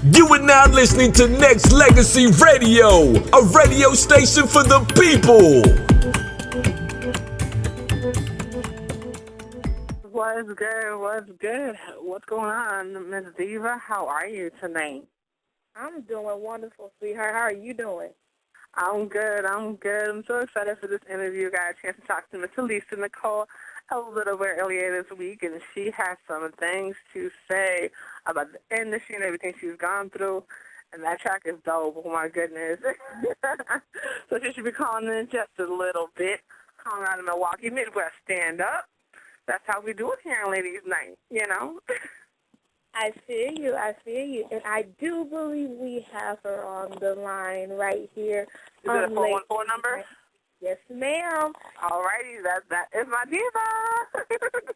You are now listening to Nexxlegacy Radio, a radio station for the people. What's good? What's good? What's going on, Miss Diva? How are you tonight? I'm doing wonderful, sweetheart. How are you doing? I'm good. I'm so excited for this interview. Got a chance to talk to Miss Lisa Nicole a little bit earlier this week, and she has some things to say about the industry and everything she's gone through. And that track is dope. Oh, my goodness. So she should be calling in just a little bit. Calling out of Milwaukee Midwest Stand Up. That's how we do it here on Ladies Night, you know? I feel you. And I do believe we have her on the line right here. Is it a 414 number? Yes, ma'am. All righty. That is my diva.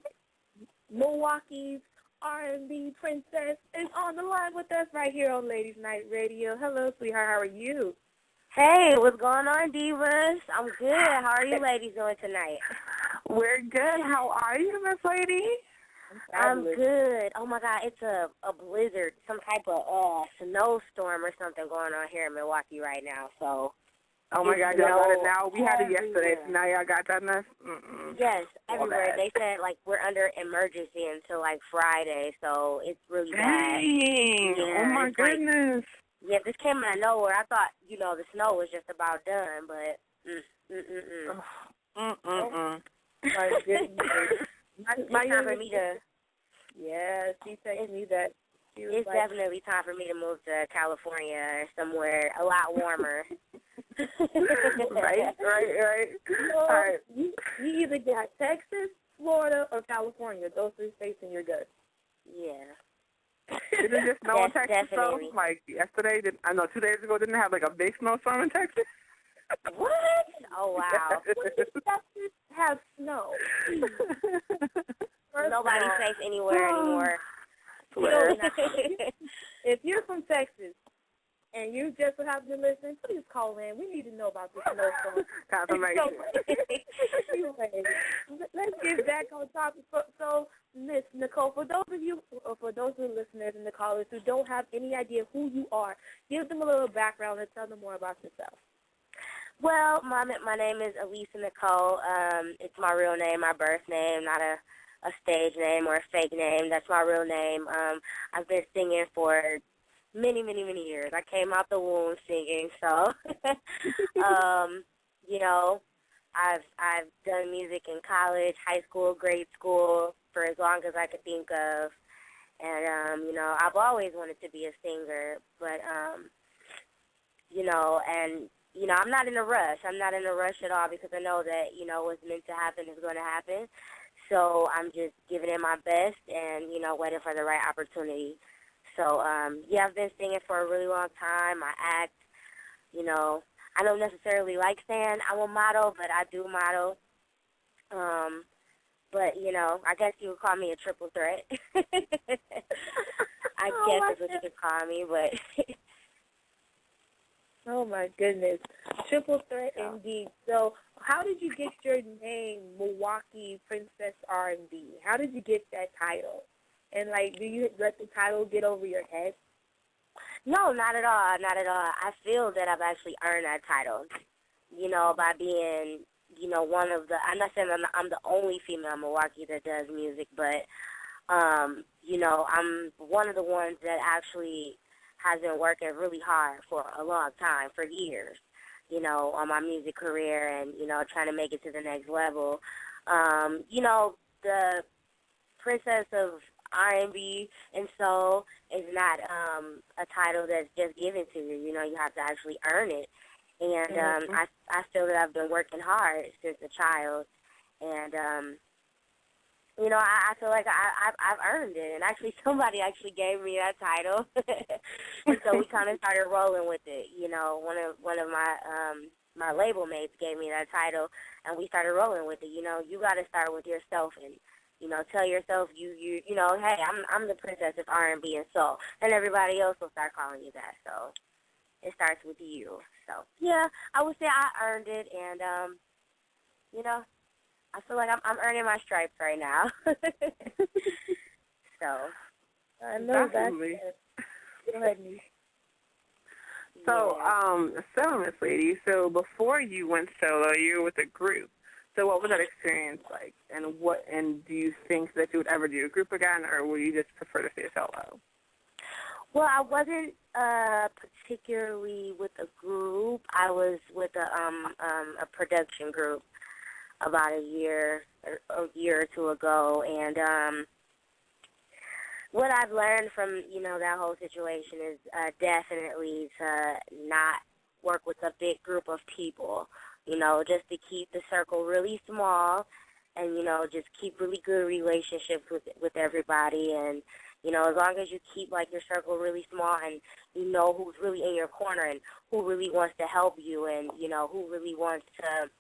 Milwaukee's R&B princess is on the line with us right here on Ladies Night Radio. Hello, sweetheart. How are you? Hey, what's going on, divas? I'm good. How are you ladies doing tonight? We're good. How are you, Miss Lady? I'm good. Oh, my God, it's a blizzard, some type of snowstorm or something going on here in Milwaukee right now. So, oh, my God, y'all got it now? We had it yesterday. So now y'all got that mess? Yes, everywhere. They said, like, we're under emergency until, like, Friday, so it's really bad. Dang. Yeah, oh, my goodness. Yeah, this came out of nowhere. I thought, the snow was just about done, but My goodness. My time for me to... Yeah, she texted me that. It's definitely time for me to move to California or somewhere a lot warmer. Right. Well, all right. You either got Texas, Florida, or California. Those three states in your gut. Yeah. Did it just snow in Texas, though? Definitely. Like, yesterday, 2 days ago, didn't it have, like, a big snowstorm in Texas? What? Oh, wow. When did Texas have snow? Nobody's safe anywhere anymore. If you're from Texas and you just happen to listen, please call in. We need to know about this snowstorm. Confirmation. Anyway, let's get back on topic. So, Miss Nicole, for those of the listeners and the callers who don't have any idea who you are, give them a little background and tell them more about yourself. Well, my name is Elisa Nicole. It's my real name, my birth name, not a stage name or a fake name. That's my real name. I've been singing for many, many, many years. I came out the womb singing, so I've done music in college, high school, grade school for as long as I could think of, and I've always wanted to be a singer, but I'm not in a rush. I'm not in a rush at all because I know that what's meant to happen is going to happen. So I'm just giving it my best and waiting for the right opportunity. So, I've been singing for a really long time. I act, I don't necessarily like saying I'm a model, but I do model. But, I guess you would call me a triple threat. I guess that's what you could call me, but... Oh, my goodness. Triple threat indeed. So how did you get your name, Milwaukee Princess R&B? How did you get that title? And, do you let the title get over your head? No, not at all, not at all. I feel that I've actually earned that title, by being, one of the, I'm not saying I'm the only female in Milwaukee that does music, but, I'm one of the ones that actually has been working really hard for a long time, for years, on my music career and, trying to make it to the next level. The princess of R&B and soul is not a title that's just given to you. You have to actually earn it. And I feel that I've been working hard since a child. And, I feel like I've earned it. And actually somebody actually gave me that title. And so we kind of started rolling with it. One of my label mates gave me that title, and we started rolling with it. You got to start with yourself and, tell yourself hey, I'm the princess of R&B and soul, and everybody else will start calling you that. So it starts with you. So yeah, I would say I earned it, and I feel like I'm earning my stripes right now. So I know Definitely. that. Go ahead, Niece. So, Miss Lady, so before you went solo, you were with a group. So what was that experience like? And do you think that you would ever do a group again, or would you just prefer to stay solo? Well, I wasn't particularly with a group. I was with a production group about a year or two ago, and what I've learned from, that whole situation is definitely to not work with a big group of people, just to keep the circle really small and, just keep really good relationships with everybody. And, as long as you keep, your circle really small and you know who's really in your corner and who really wants to help you and, who really wants to,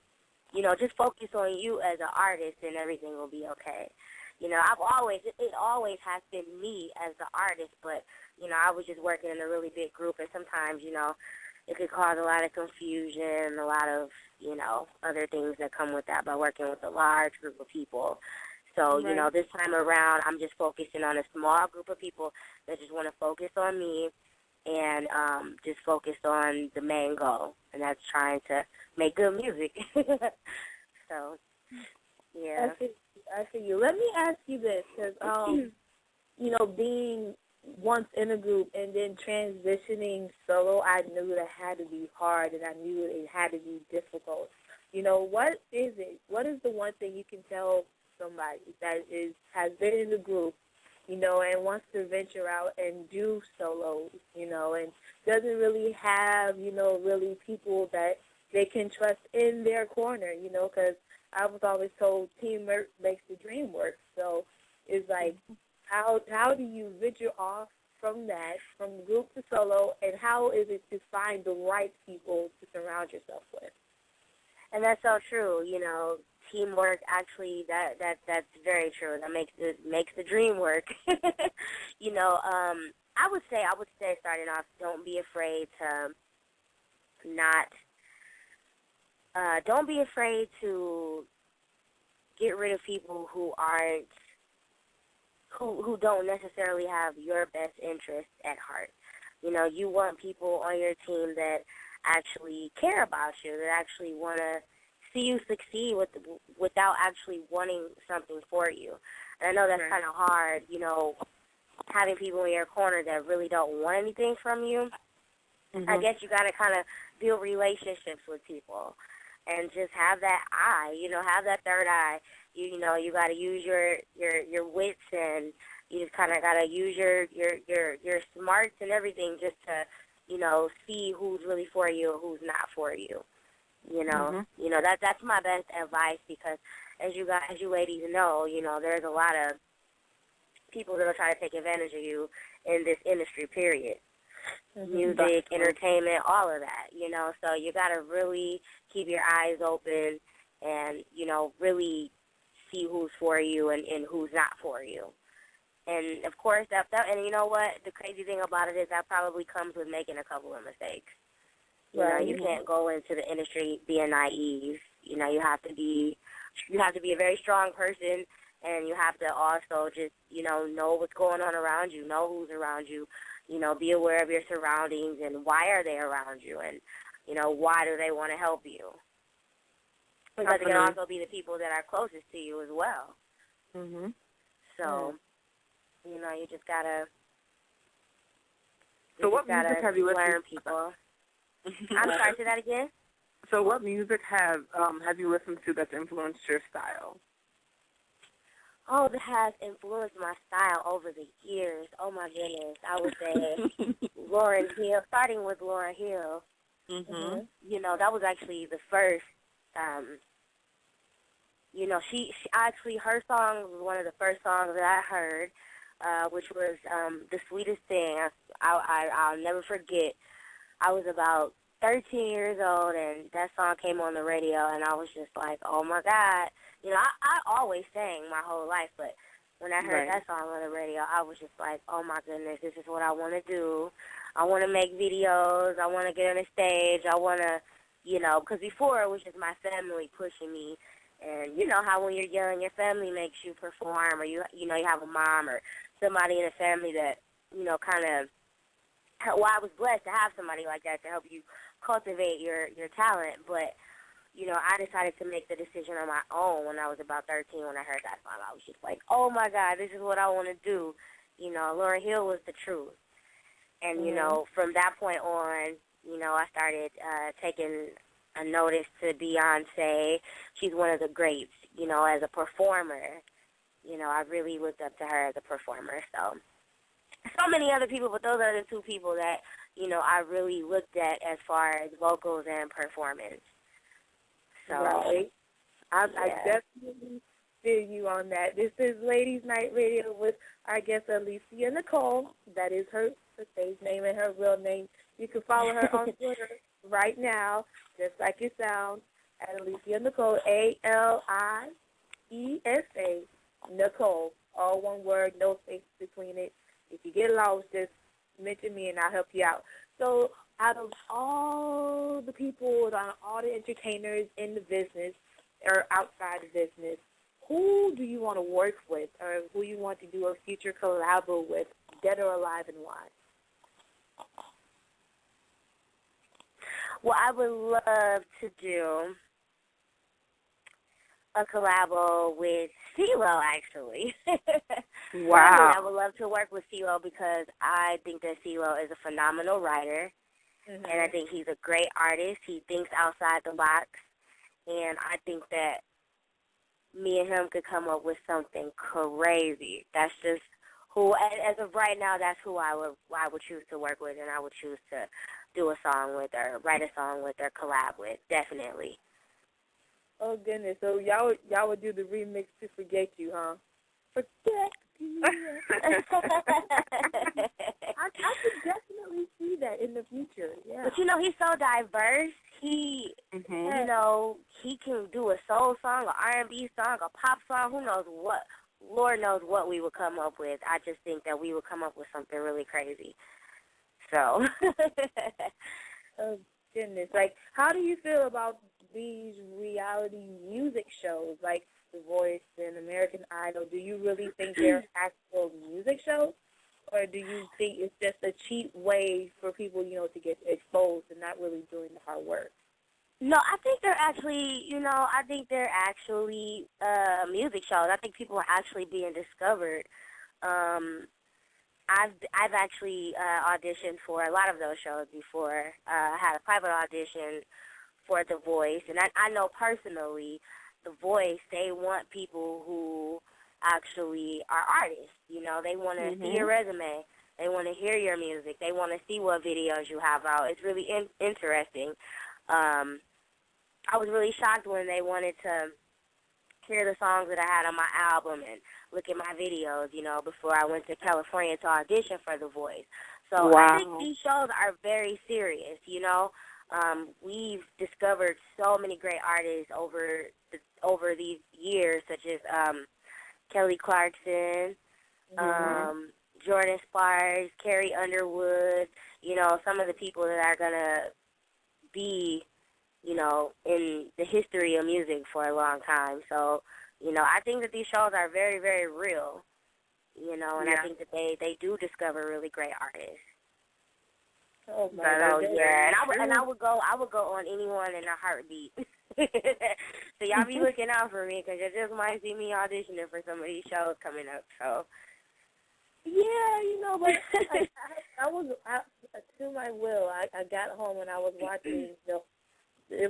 just focus on you as an artist, and everything will be okay. It always has been me as the artist, but, I was just working in a really big group, and sometimes, it could cause a lot of confusion, a lot of, other things that come with that by working with a large group of people. So, right. This time around, I'm just focusing on a small group of people that just want to focus on me and just focus on the main goal, and that's trying to make good music. So, yeah. I see you. Let me ask you this, because, being once in a group and then transitioning solo, I knew that had to be hard, and I knew it had to be difficult. What is it? What is the one thing you can tell somebody that has been in the group, and wants to venture out and do solo, and doesn't really have, really people that they can trust in their corner, because I was always told teamwork makes the dream work. So it's like, how do you venture off from that, from group to solo, and how is it to find the right people to surround yourself with? And that's so true, teamwork, actually, that's very true. That makes the dream work. I would say starting off, don't be afraid to get rid of people who don't necessarily have your best interest at heart. You want people on your team that actually care about you, that actually want to see you succeed without actually wanting something for you. And I know that's kind of hard, having people in your corner that really don't want anything from you. Mm-hmm. I guess you got to kind of build relationships with people and just have that eye, have that third eye. You got to use your wits, and you just kind of got to use your smarts and everything just to, see who's really for you or who's not for you. That's my best advice, because as you ladies know, there's a lot of people that will try to take advantage of you in this industry, period. Mm-hmm. Music, entertainment, all of that, so you got to really keep your eyes open and, really see who's for you and who's not for you. And, of course, and you know what? The crazy thing about it is that probably comes with making a couple of mistakes. You can't go into the industry being naive. You have to be a very strong person, and you have to also just, know what's going on around you, know who's around you, be aware of your surroundings and why are they around you, and, why do they want to help you. Because it can also be the people that are closest to you as well. Mm-hmm. So, you just got to what music have you listened to? Learn people. I'm sorry, say that again? So what music have you listened to that's influenced your style? Oh, that has influenced my style over the years. Oh, my goodness. I would say Lauryn Hill, starting with Lauryn Hill. Mm-hmm. That was actually the first, she actually, her song was one of the first songs that I heard, which was The Sweetest Thing. I'll never forget. I was about 13 years old, and that song came on the radio, and I was just like, oh, my God. I always sang my whole life, but when I heard that song on the radio, I was just like, oh, my goodness, this is what I want to do. I want to make videos. I want to get on the stage. I want to, because before it was just my family pushing me. And you know how when you're young, your family makes you perform, or you have a mom or somebody in the family that, kind of I was blessed to have somebody like that to help you cultivate your talent, but you know, I decided to make the decision on my own when I was about 13 when I heard that song. I was just like, oh, my God, this is what I want to do. You know, Lauryn Hill was the truth. And, you know, from that point on, you know, I started taking a notice to Beyonce. She's one of the greats, you know, as a performer. You know, I really looked up to her as a performer. So many other people, but those are the two people that, you know, I really looked at as far as vocals and performance. So, right. I definitely feel you on that. This is Ladies Night Radio with our guest Alicia Nicole. That is her stage name and her real name. You can follow her on Twitter right now, just like it sounds, at Alicia Nicole, ALIESA Nicole. All one word, no space between it. If you get lost, just mention me and I'll help you out. So, out of all the people, all the entertainers in the business or outside the business, who do you want to work with or who you want to do a future collabo with, dead or alive, and why? Well, I would love to do a collabo with CeeLo, actually. Wow. I would love to work with CeeLo because I think that CeeLo is a phenomenal writer. And I think he's a great artist. He thinks outside the box. And I think that me and him could come up with something crazy. That's just who, as of right now, that's who I would choose to work with, and I would choose to do a song with or write a song with or collab with, definitely. Oh, goodness. So y'all would do the remix to Forget You, huh? Forget You. I could definitely see that in the future, yeah. But, you know, he's so diverse. He, you know, he can do a soul song, an R&B song, a pop song, who knows what. Lord knows what we would come up with. I just think that we would come up with something really crazy. So. Oh, goodness. Like, how do you feel about these reality music shows like The Voice and American Idol? Do you really think they're actual music shows? Or do you think it's just a cheap way for people, you know, to get exposed and not really doing the hard work? No, I think they're actually, you know, music shows. I think people are actually being discovered. I've actually auditioned for a lot of those shows before. I had a private audition for The Voice, and I know personally The Voice, they want people who actually are artists. You know, they want to see your resume. They want to hear your music. They want to see what videos you have out. It's really interesting. I was really shocked when they wanted to hear the songs that I had on my album and look at my videos, you know, before I went to California to audition for The Voice. So I think these shows are very serious, you know. We've discovered so many great artists over these years, such as Kelly Clarkson, Jordan Sparks, Carrie Underwood, you know, some of the people that are going to be, you know, in the history of music for a long time. So, you know, I think that these shows are very, very real, you know, and I think that they do discover really great artists. Oh my God. Yeah, and I would go on anyone in a heartbeat. So y'all be looking out for me because you just might see me auditioning for some of these shows coming up. So. Yeah, you know, but I to my will, I got home and I was watching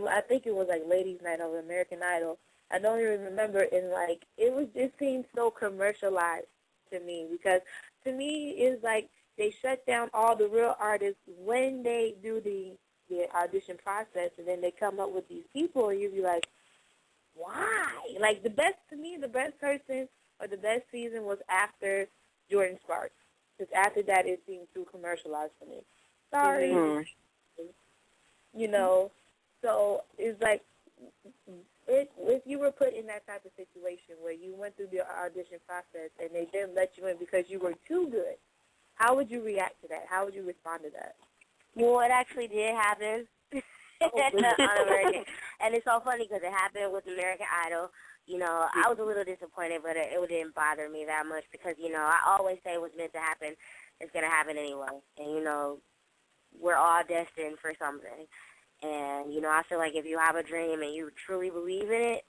I think it was like Ladies Night or American Idol. I don't even remember, and like it seemed so commercialized to me because to me it's like they shut down all the real artists when they do the audition process, and then they come up with these people, and you be like, why? Like the best person or the best season was after Jordan Sparks, because after that it seemed too commercialized for me. Sorry, you know. So it's like if you were put in that type of situation where you went through the audition process and they didn't let you in because you were too good, how would you react to that? How would you respond to that? Well, it actually did happen on American. And it's so funny because it happened with American Idol. You know, I was a little disappointed, but it didn't bother me that much because, you know, I always say what's meant to happen is going to happen anyway. And, you know, we're all destined for something. And, you know, I feel like if you have a dream and you truly believe in it,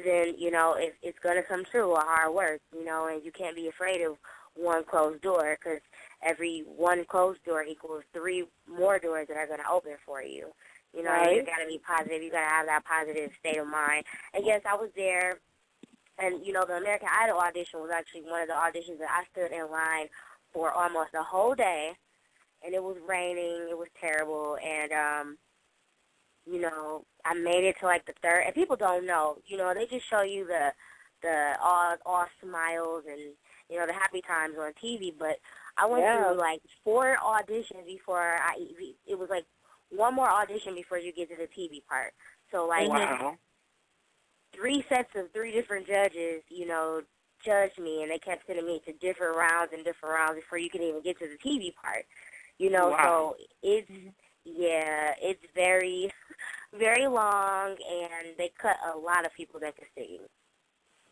then, you know, it's going to come true with hard work, you know, and you can't be afraid of one closed door, because every one closed door equals 3 more doors that are going to open for you. You know, right. You got to be positive. You got to have that positive state of mind. And, yes, I was there, and, you know, the American Idol audition was actually one of the auditions that I stood in line for almost a whole day, and it was raining. It was terrible, and, you know, I made it to like the third, and people don't know. You know, they just show you the all smiles and, you know, the happy times on TV. But I went through like 4 auditions before it was like one more audition before you get to the TV part. So like 3 sets of 3 different judges, you know, judged me, and they kept sending me to different rounds before you can even get to the TV part. You know, so it's very, very long, and they cut a lot of people that could sing.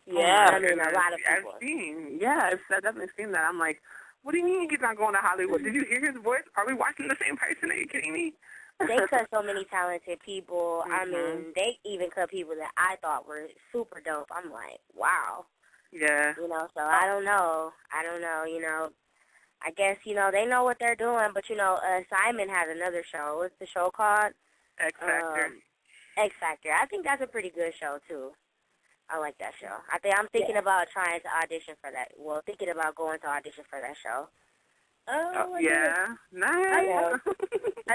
Yeah, I mean, a lot of people. I've seen. Yeah, I've definitely seen that. I'm like, what do you mean he's not going to Hollywood? Did you hear his voice? Are we watching the same person? Are you kidding me? They cut so many talented people. I mean, they even cut people that I thought were super dope. I'm like, wow. Yeah. You know, so I don't know, you know. I guess, you know, they know what they're doing, but, you know, Simon has another show. What's the show called? X Factor. X Factor. I think that's a pretty good show, too. I like that show. I'm thinking about trying to audition for that. Well, thinking about going to audition for that show. Yeah. Nice.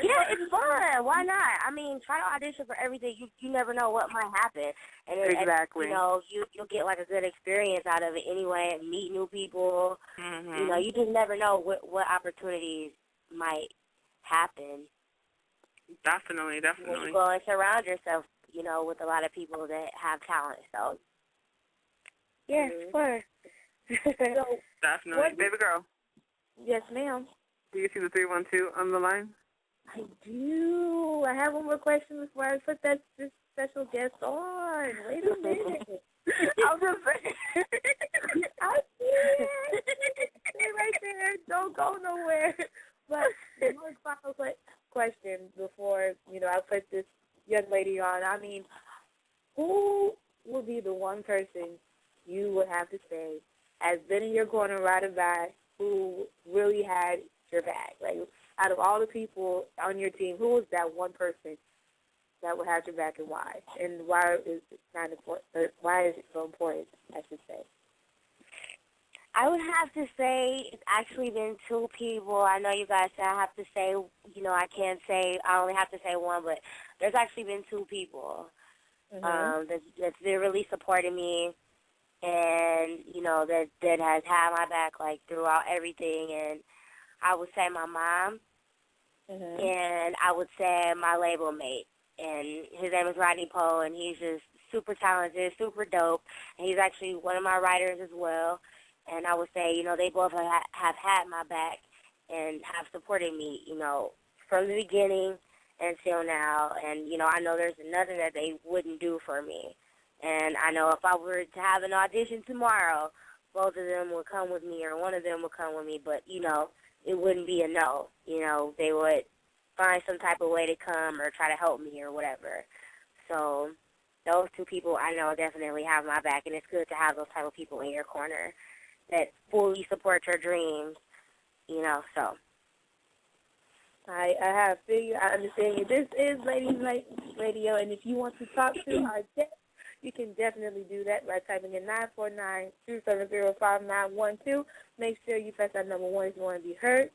Yeah, it's fun. Why not? I mean, try to audition for everything. You never know what might happen. And Exactly. You know, you'll get like a good experience out of it anyway, and meet new people. You know, you just never know what opportunities might happen. Definitely. When you go and surround yourself, you know, with a lot of people that have talent. So, yeah, it's fun. Definitely. Baby girl. Yes, ma'am. Do you see the 312 on the line? I do. I have one more question before I put this special guest on. Wait a minute. I'll just say. I see it. Stay right there. Don't go nowhere. But one final question before, you know, I put this young lady on. I mean, who would be the one person you would have to say has been in your corner right about who really had your back? Like, out of all the people on your team, who was that one person that would have your back, and why? And why is it not important? Why is it so important, I should say? I would have to say it's actually been 2 people. I know you guys said I have to say, you know, I only have to say one, but there's actually been 2 people that's been really supporting me, and, you know, that has had my back, like, throughout everything. And I would say my mom, and I would say my label mate. And his name is Rodney Poe, and he's just super talented, super dope. And he's actually one of my writers as well. And I would say, you know, they both have had my back and have supported me, you know, from the beginning until now. And, you know, I know there's nothing that they wouldn't do for me. And I know if I were to have an audition tomorrow, both of them would come with me or one of them would come with me. But, you know, it wouldn't be a no. You know, they would find some type of way to come or try to help me or whatever. So those 2 people I know definitely have my back, and it's good to have those type of people in your corner that fully support your dreams, you know, so. I understand you. This is Ladies Night Radio, and if you want to talk to our guest, you can definitely do that by typing in 949-270-5912. Make sure you press that number 1 if you want to be heard.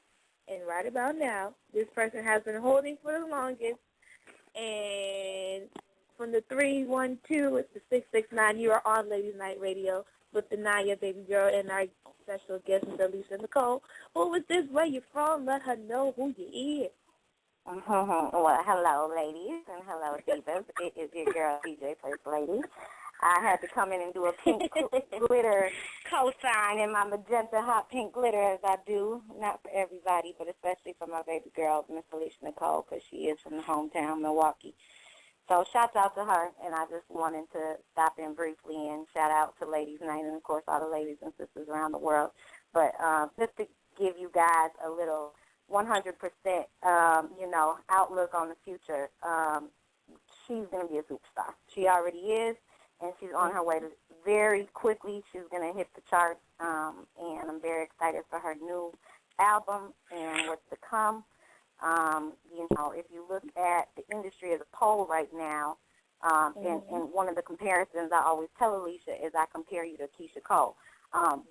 And right about now, this person has been holding for the longest, and from the 312, it's the 669. You are on Ladies Night Radio with Danaya, baby girl, and our special guest, Ms. Alicia Nicole. Who is this? Where you from? Let her know who you is. Well, hello, ladies, and hello, divas. It is your girl, DJ First Lady. I had to come in and do a pink glitter cosign in my magenta hot pink glitter, as I do. Not for everybody, but especially for my baby girl, Miss Alicia Nicole, because she is from the hometown, Milwaukee. So shouts out to her, and I just wanted to stop in briefly and shout out to Ladies Night and, of course, all the ladies and sisters around the world. But just to give you guys a little outlook on the future. She's going to be a superstar. She already is, and she's on her way to very quickly. She's going to hit the charts, and I'm very excited for her new album and what's to come. If you look at the industry as a whole right now, and one of the comparisons I always tell Alicia is I compare you to Keisha Cole,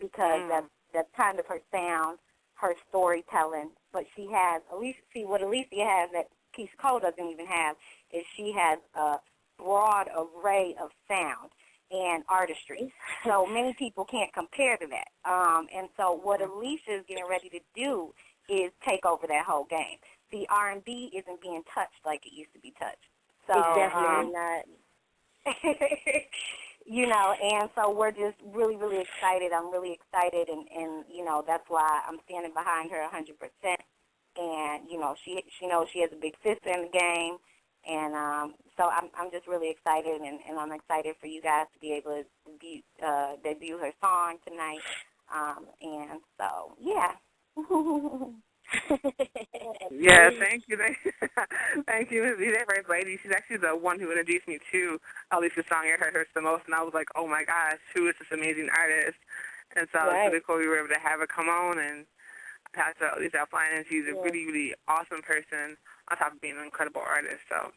because that's kind of her sound, her storytelling. But she has, what Alicia has that Keisha Cole doesn't even have is she has a broad array of sound and artistry. So many people can't compare to that. And so what Alicia is getting ready to do is take over that whole game. The R&B isn't being touched like it used to be touched. So, it's definitely not. And so we're just really, really excited. I'm really excited, and that's why I'm standing behind her 100%. And, she knows she has a big sister in the game. And so I'm just really excited, and I'm excited for you guys to be able to debut her song tonight. And so, yeah. Yeah, thank you. Thank you. That right, lady. She's actually the one who introduced me to Alicia's song. I heard her the most, and I was like, oh, my gosh, who is this amazing artist? And so it's really cool we were able to have her come on and talk to Alicia offline, and she's a really, really awesome person on top of being an incredible artist. So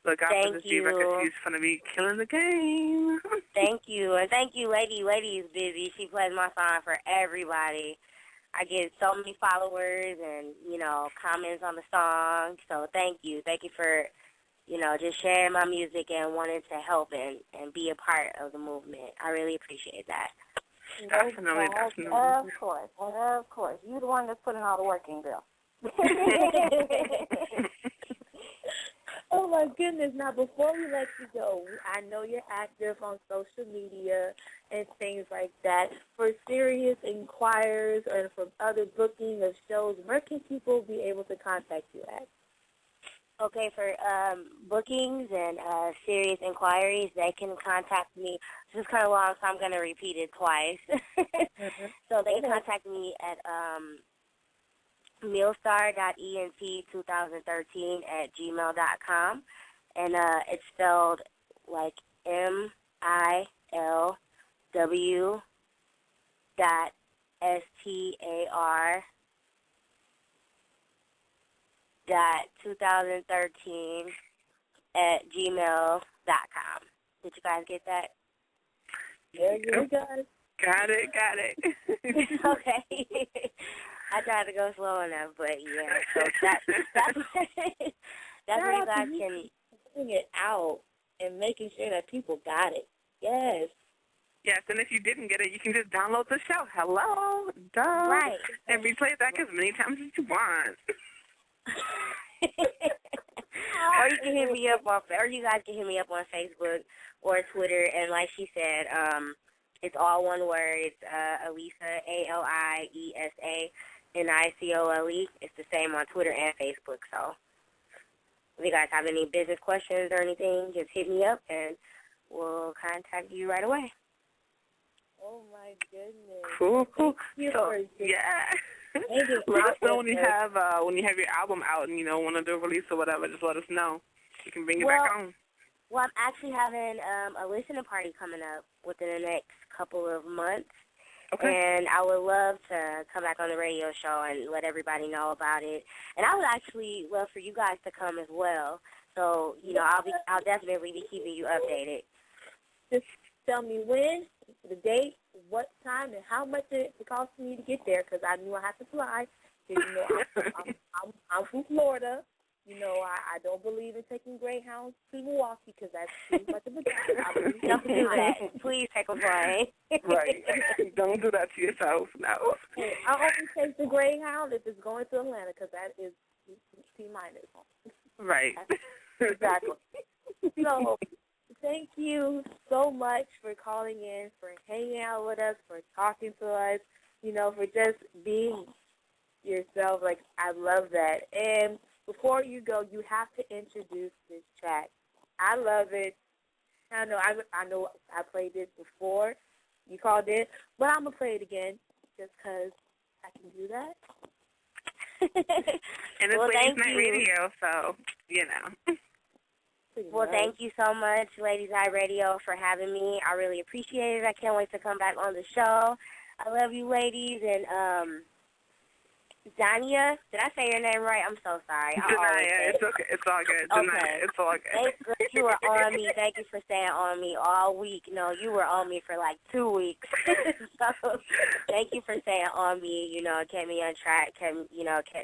look out for this new record. She's going to be killing the game. Thank you. And thank you, Lady. Lady is busy. She plays my song for everybody. I get so many followers and, comments on the song. So thank you. Thank you for, just sharing my music and wanting to help and be a part of the movement. I really appreciate that. Definitely. Of course. You're the one that's putting all the work in, girl. Oh, my goodness. Now, before we let you go, I know you're active on social media and things like that. For serious inquiries or for other booking of shows, where can people be able to contact you at? Okay, for bookings and serious inquiries, they can contact me. This is kind of long, so I'm going to repeat it twice. So they can contact me at mealstar.ent2013 and it's spelled like MILSTAR.STAR.2013 Did you guys get that? Yeah, you guys. Got it. Okay. I tried to go slow enough, but yeah. So that's where you guys can putting it out and making sure that people got it. Yes. Yes, and if you didn't get it, you can just download the show. Hello, duh. Right. And replay it back as many times as you want. Or you can hit me up or you guys can hit me up on Facebook or Twitter, and like she said, it's all one word. It's Alisa, ALIESA, NICOLE. It's the same on Twitter and Facebook. So if you guys have any business questions or anything, just hit me up, and we'll contact you right away. Oh, my goodness. Cool. So, yeah. Let us know when you have your album out and, want to do a release or whatever. Just let us know. You can bring it back on. Well, I'm actually having a listening party coming up within the next couple of months. Okay. And I would love to come back on the radio show and let everybody know about it. And I would actually love for you guys to come as well. So, I'll definitely be keeping you updated. Just tell me when, the date, what time, and how much it costs me to get there, because I knew I had to fly. I'm from Florida. I don't believe in taking Greyhounds to Milwaukee because that's too much of a drive. Don't do that. Please take a plane. Right. Don't do that to yourself. No. I'll only take the Greyhound if it's going to Atlanta because that is T-minus. Right. Exactly. So, thank you so much for calling in, for hanging out with us, for talking to us, for just being yourself. Like, I love that. And before you go, you have to introduce this track. I love it. I know I played this before. You called it, but I'm going to play it again just because I can do that. And it's Well, Ladies thank Night you. Radio, so, you know. Well, thank you so much, Ladies Night Radio, for having me. I really appreciate it. I can't wait to come back on the show. I love you, ladies. And, Danaya, did I say your name right? I'm so sorry. Danaya, it's okay. It's all good. Danaya, okay. it's all good. Thanks, you were on me. Thank you for staying on me all week. No, you were on me for like 2 weeks. So thank you for staying on me. You know, kept me on track, kept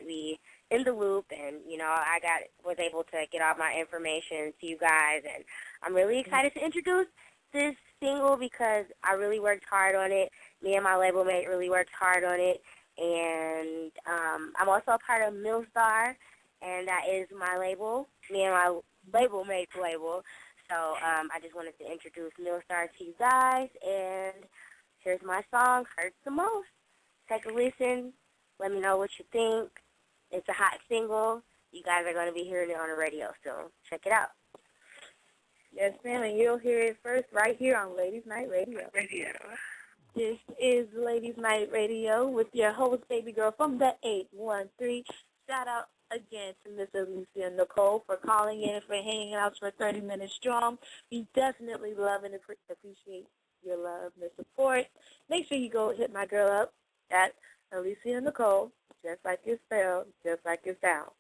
me in the loop, and, you know, I was able to get all my information to you guys, and I'm really excited to introduce this single because I really worked hard on it. Me and my label mate really worked hard on it. And I'm also a part of Millstar, and that is my label, me and my label mate's label. So I just wanted to introduce Millstar to you guys, and here's my song, Hurts the Most. Take a listen. Let me know what you think. It's a hot single. You guys are going to be hearing it on the radio soon. Check it out. Yes, ma'am, and you'll hear it first right here on Ladies Night Radio. This is Ladies Night Radio with your host, Baby Girl, from the 813. Shout out again to Miss Alicia Nicole for calling in, for hanging out for 30 minutes strong. We definitely love and appreciate your love and support. Make sure you go hit my girl up at Alicia Nicole, just like it's spelled, just like it's sound.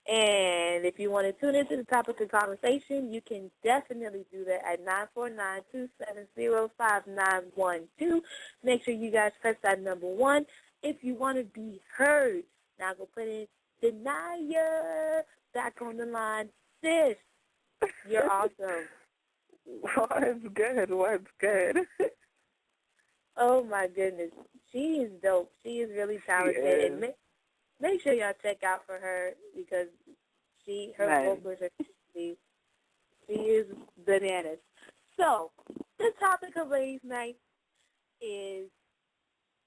And if you want to tune into the topic of conversation, you can definitely do that at 949-270-5912. Make sure you guys press that number 1 if you want to be heard. Now go put in Danaya back on the line. Sis, you're awesome. What's good? Oh, my goodness. She is dope. She is really talented. And make sure y'all check out for her because her vocals are she is bananas. So the topic of Ladies Night is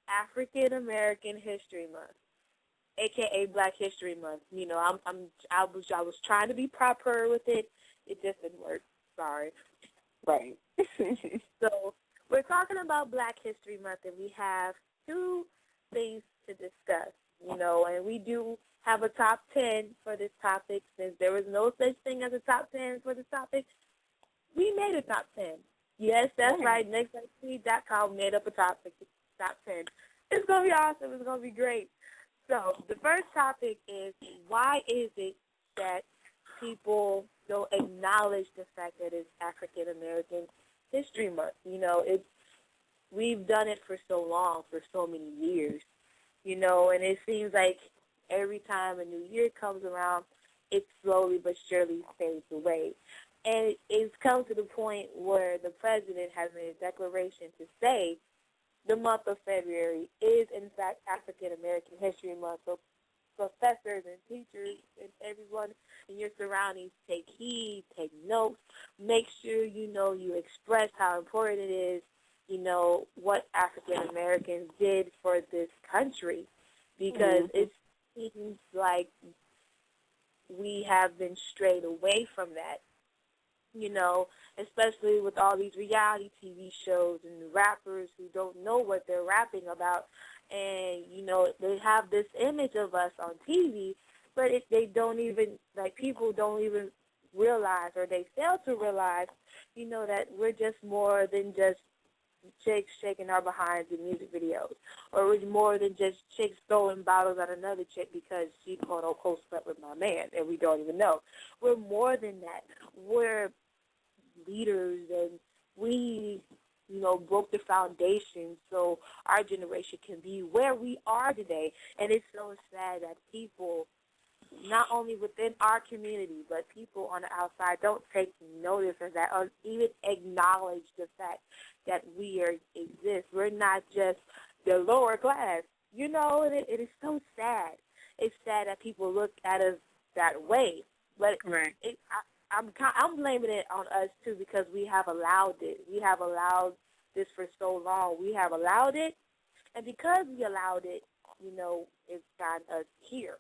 African American History Month, aka Black History Month. You know, I was trying to be proper with it. It just didn't work. Sorry. Right. So we're talking about Black History Month, and we have 2 things to discuss. You know, and we do have a top 10 for this topic. Since there was no such thing as a top 10 for this topic, we made a top 10. Yes, that's right. Nexxlegacy.com made up a top 10. It's going to be awesome. It's going to be great. So the first topic is, why is it that people don't acknowledge the fact that it's African American History Month? You know, we've done it for so long, for so many years. You know, and it seems like every time a new year comes around, it slowly but surely fades away. And it's come to the point where the president has made a declaration to say the month of February is, in fact, African American History Month. So professors and teachers and everyone in your surroundings, take heed, take notes. Make sure you know you express how important it is, you know, what African Americans did for this country, because it seems like we have been strayed away from that, you know, especially with all these reality TV shows and rappers who don't know what they're rapping about. And, you know, they have this image of us on TV, but they don't even, like, people don't even realize, or they fail to realize, you know, that we're just more than just chicks shaking our behinds in music videos, or we're more than just chicks throwing bottles at another chick because she quote-unquote slept with my man, and we don't even know. We're more than that. We're leaders, and we, you know, broke the foundation so our generation can be where we are today. And it's so sad that people, not only within our community, but people on the outside, don't take notice of that or even acknowledge the fact that we exist. We're not just the lower class, you know, and it is so sad. It's sad that people look at us that way. But I'm blaming it on us, too, because we have allowed it. We have allowed this for so long. We have allowed it, and because we allowed it, you know, it's got us here.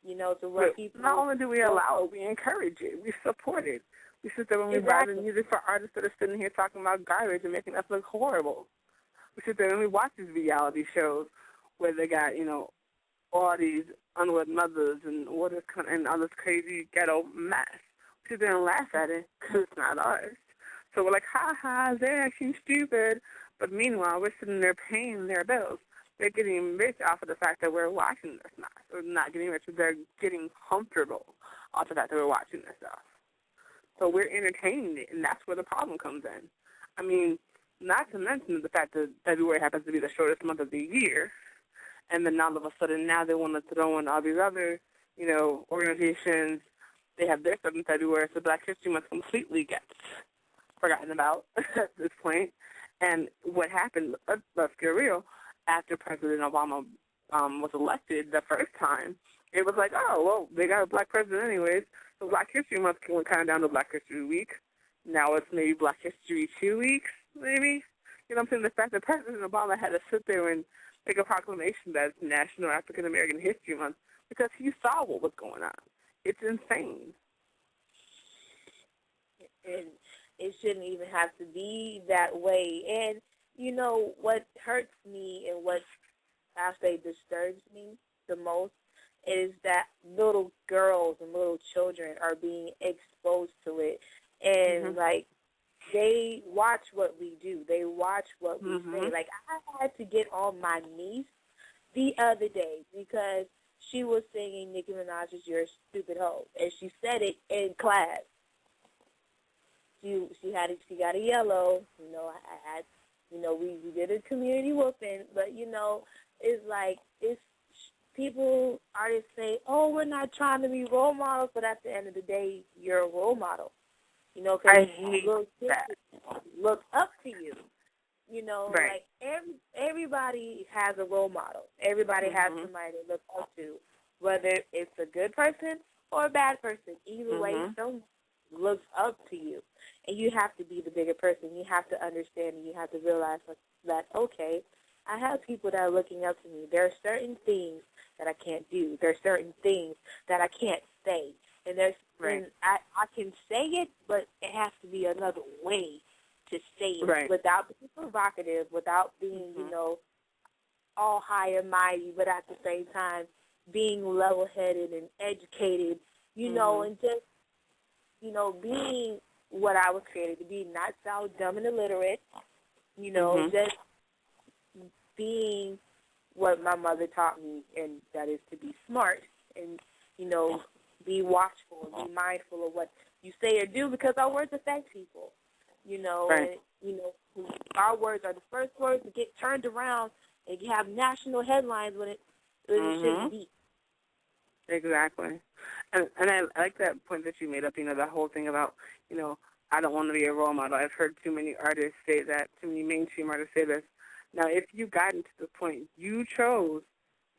You know, to where people... Not only do we allow it, we encourage it. We support it. We sit there when we buy the music for artists that are sitting here talking about garbage and making us look horrible. We sit there and we watch these reality shows where they got, you know, all these unwed mothers and and all this crazy ghetto mess. We sit there and laugh at it because it's not ours. So we're like, ha ha, they're acting stupid. But meanwhile, we're sitting there paying their bills. They're getting rich off of the fact that we're watching this stuff. They're not getting rich, they're getting comfortable off the fact that we're watching this stuff. So we're entertaining it, and that's where the problem comes in. I mean, not to mention the fact that February happens to be the shortest month of the year, and then all of a sudden now they want to throw in all these other, organizations. They have their stuff in February, so Black History Month completely gets forgotten about at this point. And what happened, let's get real, after President Obama was elected the first time, it was like, oh, well, they got a black president anyways, so Black History Month went kind of down to Black History Week. Now it's maybe Black History 2 weeks, maybe. You know what I'm saying? The fact that President Obama had to sit there and make a proclamation that it's National African American History Month because he saw what was going on. It's insane. And it shouldn't even have to be that way. And, what hurts me and what I say disturbs me the most is that little girls and little children are being exposed to it. And, they watch what we do. They watch what we say. Like, I had to get on my niece the other day because she was singing Nicki Minaj's "You're a Stupid Hoe," and she said it in class. She got a yellow. I had, we did a community whooping, but it's like people artists say, oh, we're not trying to be role models, but at the end of the day, you're a role model. Because little kids look up to you. Right. Like everybody has a role model. Everybody has somebody to look up to, whether it's a good person or a bad person. Either way, someone looks up to you. And you have to be the bigger person. You have to understand and you have to realize that, okay, I have people that are looking up to me. There are certain things that I can't do. There are certain things that I can't say. And and I can say it, but it has to be another way to say it without being provocative, without being, all high and mighty, but at the same time being level-headed and educated, and just, being what I was created to be, not so dumb and illiterate, just being what my mother taught me, and that is to be smart and, be watchful and be mindful of what you say or do because our words affect people, and, our words are the first words to get turned around and you have national headlines when it shouldn't be. Exactly. And I like that point that you made up, that whole thing about, I don't want to be a role model. I've heard too many artists say that, too many mainstream artists say this. Now, if you've gotten to the point, you chose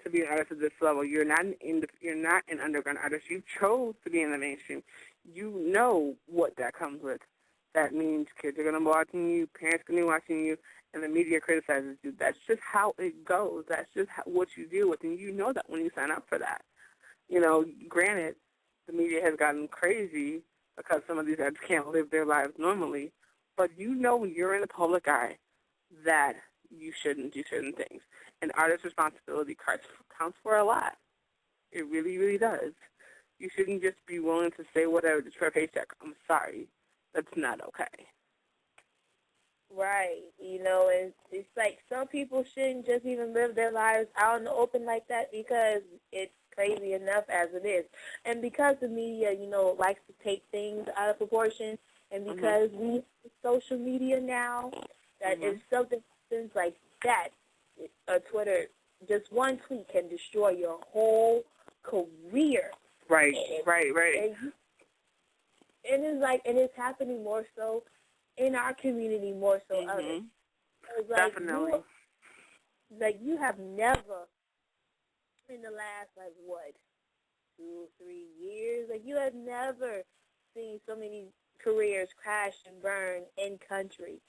to be an artist at this level. You're not an underground artist. You chose to be in the mainstream. You know what that comes with. That means kids are going to be watching you, parents are going to be watching you, and the media criticizes you. That's just how it goes. That's just what you deal with, and you know that when you sign up for that. Granted, the media has gotten crazy because some of these artists can't live their lives normally, but when you're in the public eye that you shouldn't do certain things. And artist responsibility counts for a lot. It really, really does. You shouldn't just be willing to say whatever just for a paycheck. I'm sorry. That's not okay. Right. And it's like some people shouldn't just even live their lives out in the open like that because it's crazy enough as it is. And because the media, likes to take things out of proportion, and because we have social media now, that if something happens like that, Twitter, just one tweet can destroy your whole career. Right. And it's happening more so in our community, more so others. Definitely. You have never, in the last, 2, 3 years, you have never seen so many careers crash and burn in country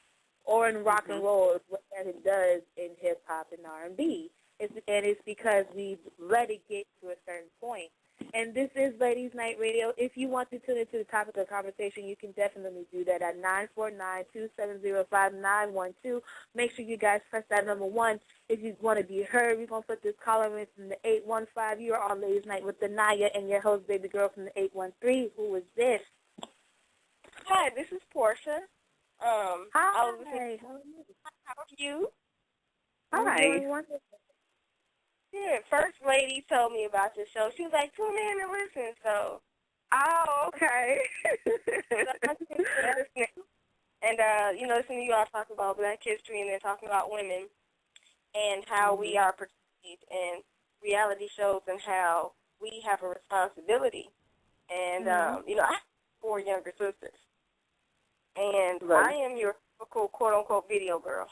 or in rock and roll as it does in hip-hop and R&B. It's because we've let it get to a certain point. And this is Ladies Night Radio. If you want to tune into the topic of conversation, you can definitely do that at 949-270-5912. Make sure you guys press that number 1 if you want to be heard. We're going to put this caller in from the 815. You are on Ladies Night with Danaya and your host, baby girl, from the 813. Who is this? Hi, this is Portia. Hi. How are you? Hi. Yeah, First Lady told me about your show. She was like, tune in and listen. So, Okay. and listening to you all talk about Black history and then talking about women and how we are portrayed in reality shows and how we have a responsibility. And, I have 4 younger sisters. And I am your typical quote-unquote video girl.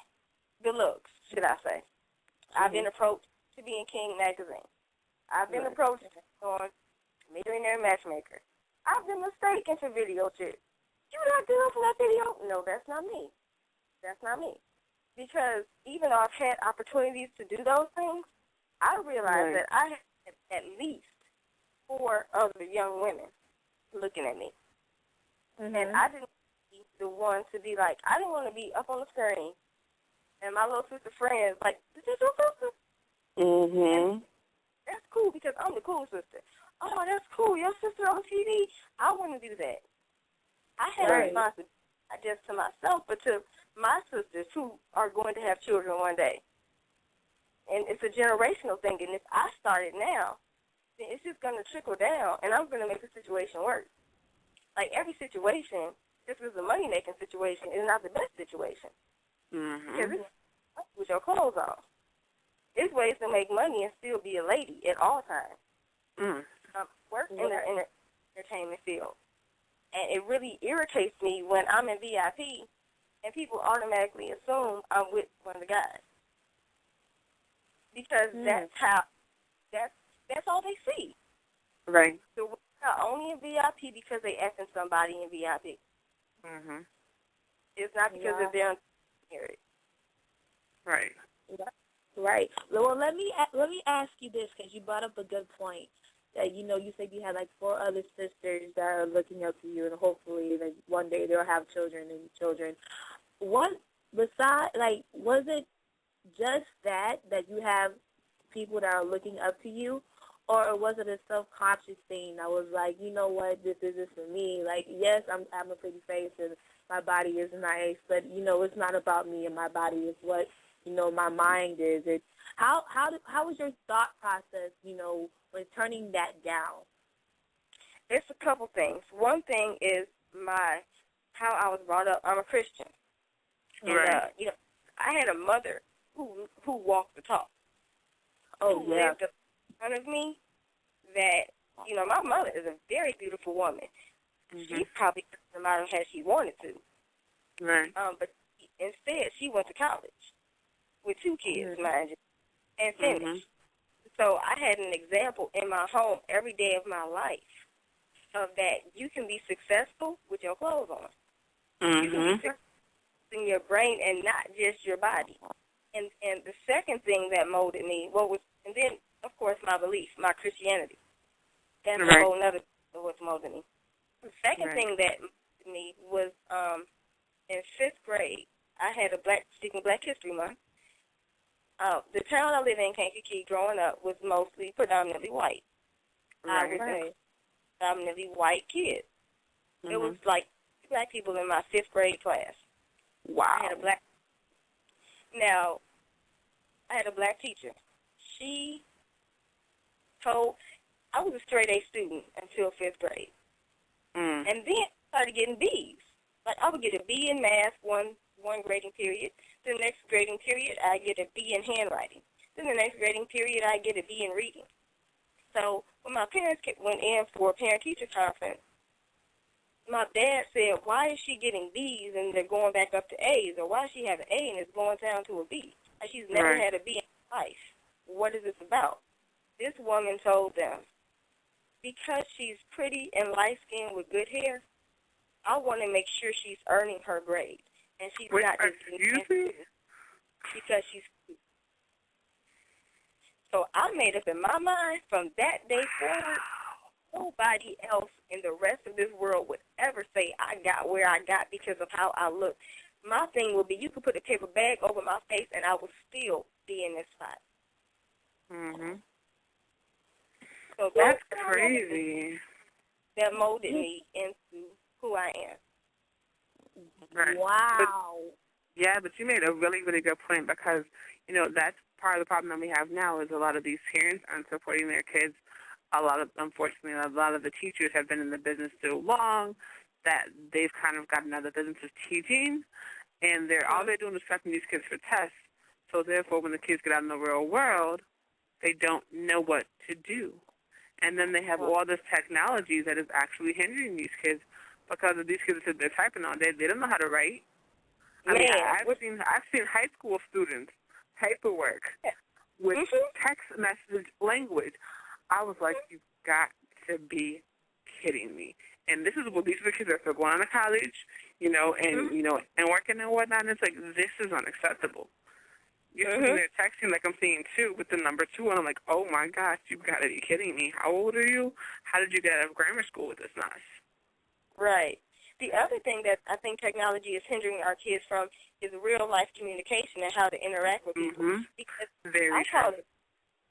Good looks, should I say. I've been approached to be in King magazine. I've been approached on Millionaire Matchmaker. I've been mistaken for video chick. You not good for that video? No, that's not me. That's not me. Because even though I've had opportunities to do those things, I realized that I had at least 4 other young women looking at me. And I didn't be the one to be like, I didn't want to be up on the screen. And my little sister friends, like, is this your sister? And that's cool because I'm the cool sister. Oh, that's cool. Your sister on TV? I want to do that. I had a responsibility, not just to myself, but to my sisters who are going to have children one day. And it's a generational thing. And if I start it now, then it's just going to trickle down, and I'm going to make the situation worse. Like, every situation, just as a money-making situation, is not the best situation. Because it's with your clothes off. There's ways to make money and still be a lady at all times. Work in the entertainment field. And it really irritates me when I'm in VIP and people automatically assume I'm with one of the guys. Because that's all they see. Right. So we're not only in VIP because they asking somebody in VIP. It's not because of their married. Right. Right. Well, let me ask you this, because you brought up a good point. That you said you had like 4 other sisters that are looking up to you, and hopefully, like one day they'll have children and children. What besides, like, was it just that you have people that are looking up to you, or was it a self-conscious thing that was like, you know what, this isn't for me? Like, yes, I'm a pretty face and my body is nice, but it's not about me and my body is what my mind is. It's how was your thought process, when turning that down? It's a couple things. One thing is how I was brought up. I'm a Christian. And, I had a mother who walked the talk. Oh, who lived in front of me that, my mother is a very beautiful woman. She probably could have had she wanted to. Right. But instead, she went to college with 2 kids, mind you, and finished. So I had an example in my home every day of my life of that you can be successful with your clothes on. You can be successful in your brain and not just your body. And the second thing that molded me, and then, of course, my belief, my Christianity. That's a whole other of what's molded me. The second thing that molded me was in 5th grade, I had a Black History Month. The town I live in, Kankakee, growing up, was mostly predominantly white. I was a predominantly white kid. It was like Black people in my 5th grade class. Wow. I had a Black teacher. She told, I was a straight A student until 5th grade. And then I started getting B's. Like, I would get a B in math one grading period. The next grading period, I get a B in handwriting. Then the next grading period, I get a B in reading. So when my parents went in for a parent-teacher conference, my dad said, why is she getting B's and they're going back up to A's? Or why does she have an A and it's going down to a B? Like, she's never had a B in her life. What is this about? This woman told them, because she's pretty and light-skinned with good hair, I want to make sure she's earning her grade. And she's not just because she's cute. So I made up in my mind from that day forward, nobody else in the rest of this world would ever say I got where I got because of how I look. My thing would be you could put a paper bag over my face and I would still be in this spot. Mhm. So That's crazy. That molded me into who I am. Right. Wow. But you made a really, really good point because, that's part of the problem that we have now is a lot of these parents aren't supporting their kids. Unfortunately, a lot of the teachers have been in the business so long that they've kind of gotten out of the business of teaching, and all they're doing is prepping these kids for tests. So therefore, when the kids get out in the real world, they don't know what to do. And then they have all this technology that is actually hindering these kids because of these kids that they're typing all day. They don't know how to write. I mean, I've seen high school students paperwork with text message language. I was like, you've got to be kidding me. And these are the kids that are still going on to college, and working and whatnot. And it's like, this is unacceptable. You're sitting there texting like I'm seeing 2 with the number 2, and I'm like, oh my gosh, you've got to be kidding me. How old are you? How did you get out of grammar school with this mess? Right. The other thing that I think technology is hindering our kids from is real-life communication and how to interact with people. Because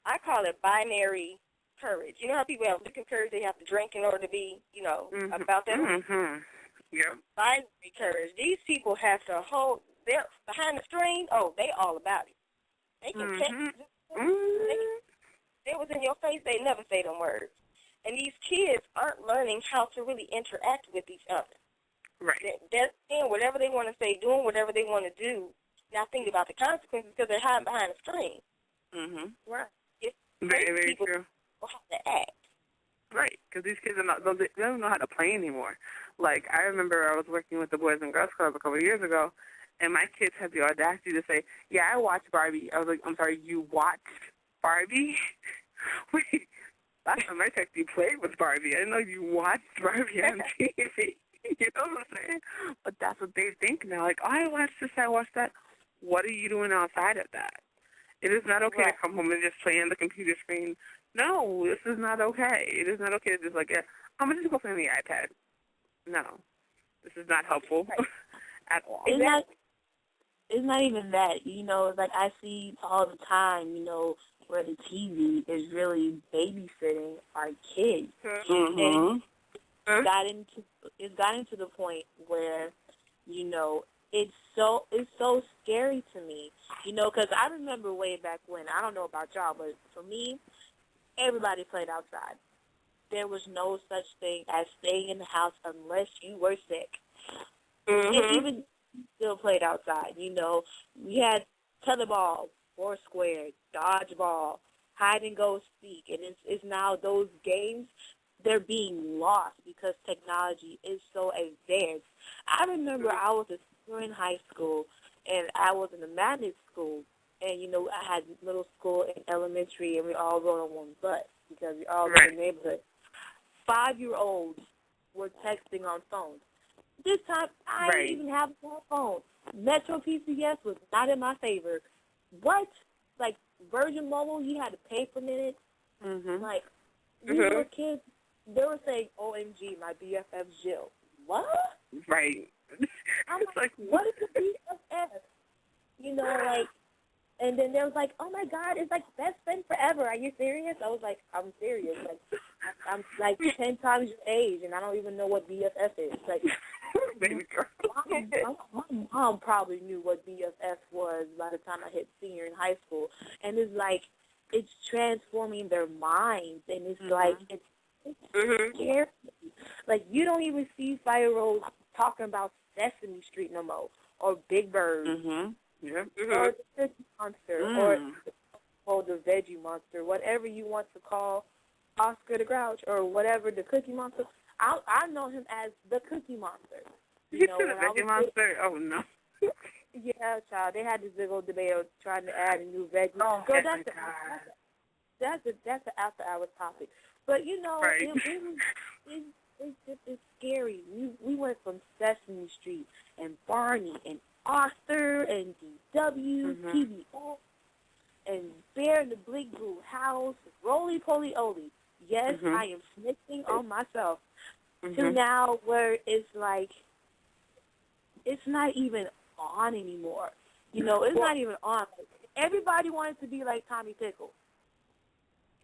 I call it binary courage. You know how people have liquor courage, they have to drink in order to be, about that? Yeah. Binary courage. These people have to hold, they're behind the screen, they all about it. They can text. They was in your face, they never say them words. And these kids aren't learning how to really interact with each other. Right. They're saying whatever they want to say, doing whatever they want to do, not thinking about the consequences because they're hiding behind a screen. Right. It's very, very people true. How to act. Right, because these kids they don't know how to play anymore. Like, I remember I was working with the Boys and Girls Club a couple of years ago, and my kids had the audacity to say, yeah, I watched Barbie. I was like, I'm sorry, you watched Barbie? Wait, last time I checked, you played with Barbie. I didn't know you watched Barbie on TV. You know what I'm saying? But that's what they think now. Like, oh, I watched this, I watched that. What are you doing outside of that? It is not okay to come home and just play on the computer screen. No, this is not okay. It is not okay to just I'm going to just go play on the iPad. No, this is not helpful at all. It's not even that. It's like I see all the time, where the TV is really babysitting our kids. And it's gotten to the point where, it's so scary to me, because I remember way back when, I don't know about y'all, but for me, everybody played outside. There was no such thing as staying in the house unless you were sick. And even still played outside, We had tetherball, foursquare, dodgeball, hide and go seek, and it's now those games, they're being lost because technology is so advanced. I remember I was a senior in high school, and I was in a magnet school, and, I had middle school and elementary, and we all rode on one bus because we all lived in the neighborhood. 5-year-olds were texting on phones. This time, I didn't even have a phone. Metro PCS was not in my favor. What? Like, Virgin Mobile, you had to pay for minutes? Like, we were kids. They were saying, OMG, my BFF Jill. What? Right. I'm like, what is the BFF? And then they was like, oh, my God, it's like best friend forever. Are you serious? I was like, I'm serious. Like, I'm like 10 times your age, and I don't even know what BFF is. Like, baby girl. My mom probably knew what BFF was by the time I hit senior in high school. And it's like, it's transforming their minds, and it's like, it's scary. Like, you don't even see 5-year-olds talking about Sesame Street no more, or Big Bird. Yeah. Or the Cookie Monster, or the Veggie Monster, whatever you want to call Oscar the Grouch, or whatever the Cookie Monster. I know him as the Cookie Monster. The Veggie Monster? Oh, no. Yeah, child. They had this big old debate of trying to add a new veggie. Oh, so that's the after-hours topic. But, it's scary. We went from Sesame Street and Barney and Arthur and DW, PBS, and Bear in the Big Blue House, Roly Poly Oly. yes, I am snitching on myself, to now where it's like, it's not even on anymore. You know, it's not even on. Everybody wanted to be like Tommy Pickles.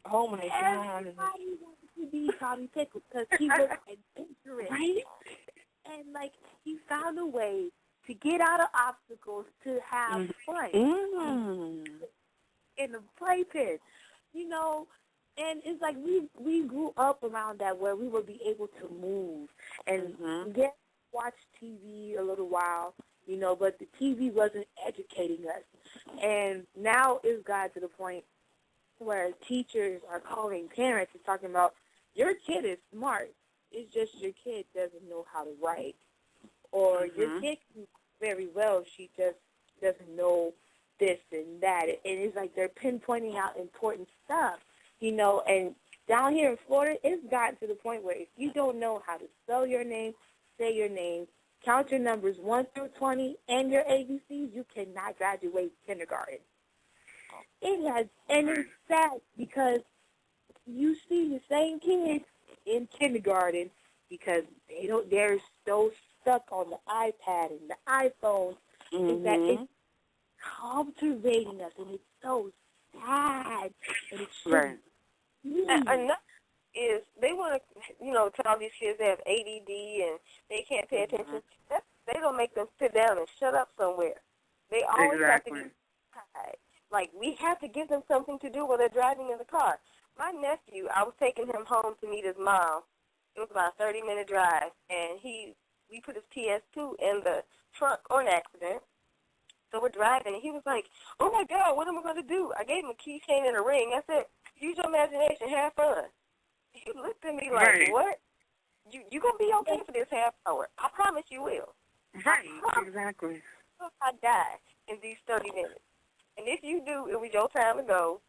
Oh, my God. Everybody wanted to be Tommy Pickles because he was adventurous. Right? And, like, he found a way to get out of obstacles to have fun in the playpen, you know. And it's like we grew up around that where we would be able to move and watch TV a little while, you know, but the TV wasn't educating us. And now it's gotten to the point where teachers are calling parents and talking about, your kid is smart. It's just your kid doesn't know how to write. Or your kid can very well, she just doesn't know this and that. And it's like they're pinpointing out important stuff, you know. And down here in Florida, it's gotten to the point where if you don't know how to spell your name, say your name, count your numbers 1 through 20, and your ABCs, you cannot graduate kindergarten. It has, and it's sad because you see the same kids in kindergarten because they're so stuck on the iPad and the iPhone, is that it's cultivating us, and it's so sad. And it's right. Another is they want to, you know, tell these kids they have ADD and they can't pay attention. They don't make them sit down and shut up somewhere. They always have to get tired. Like, we have to give them something to do while they're driving in the car. My nephew, I was taking him home to meet his mom. It was about a 30-minute drive, and we put his PS2 in the trunk on accident. So we're driving, and he was like, oh, my God, what am I going to do? I gave him a keychain and a ring. I said, use your imagination, have fun. He looked at me like, what? You going to be okay for this half hour. I promise you will. Right, exactly. I die in these 30 minutes. And if you do, it was your time to go.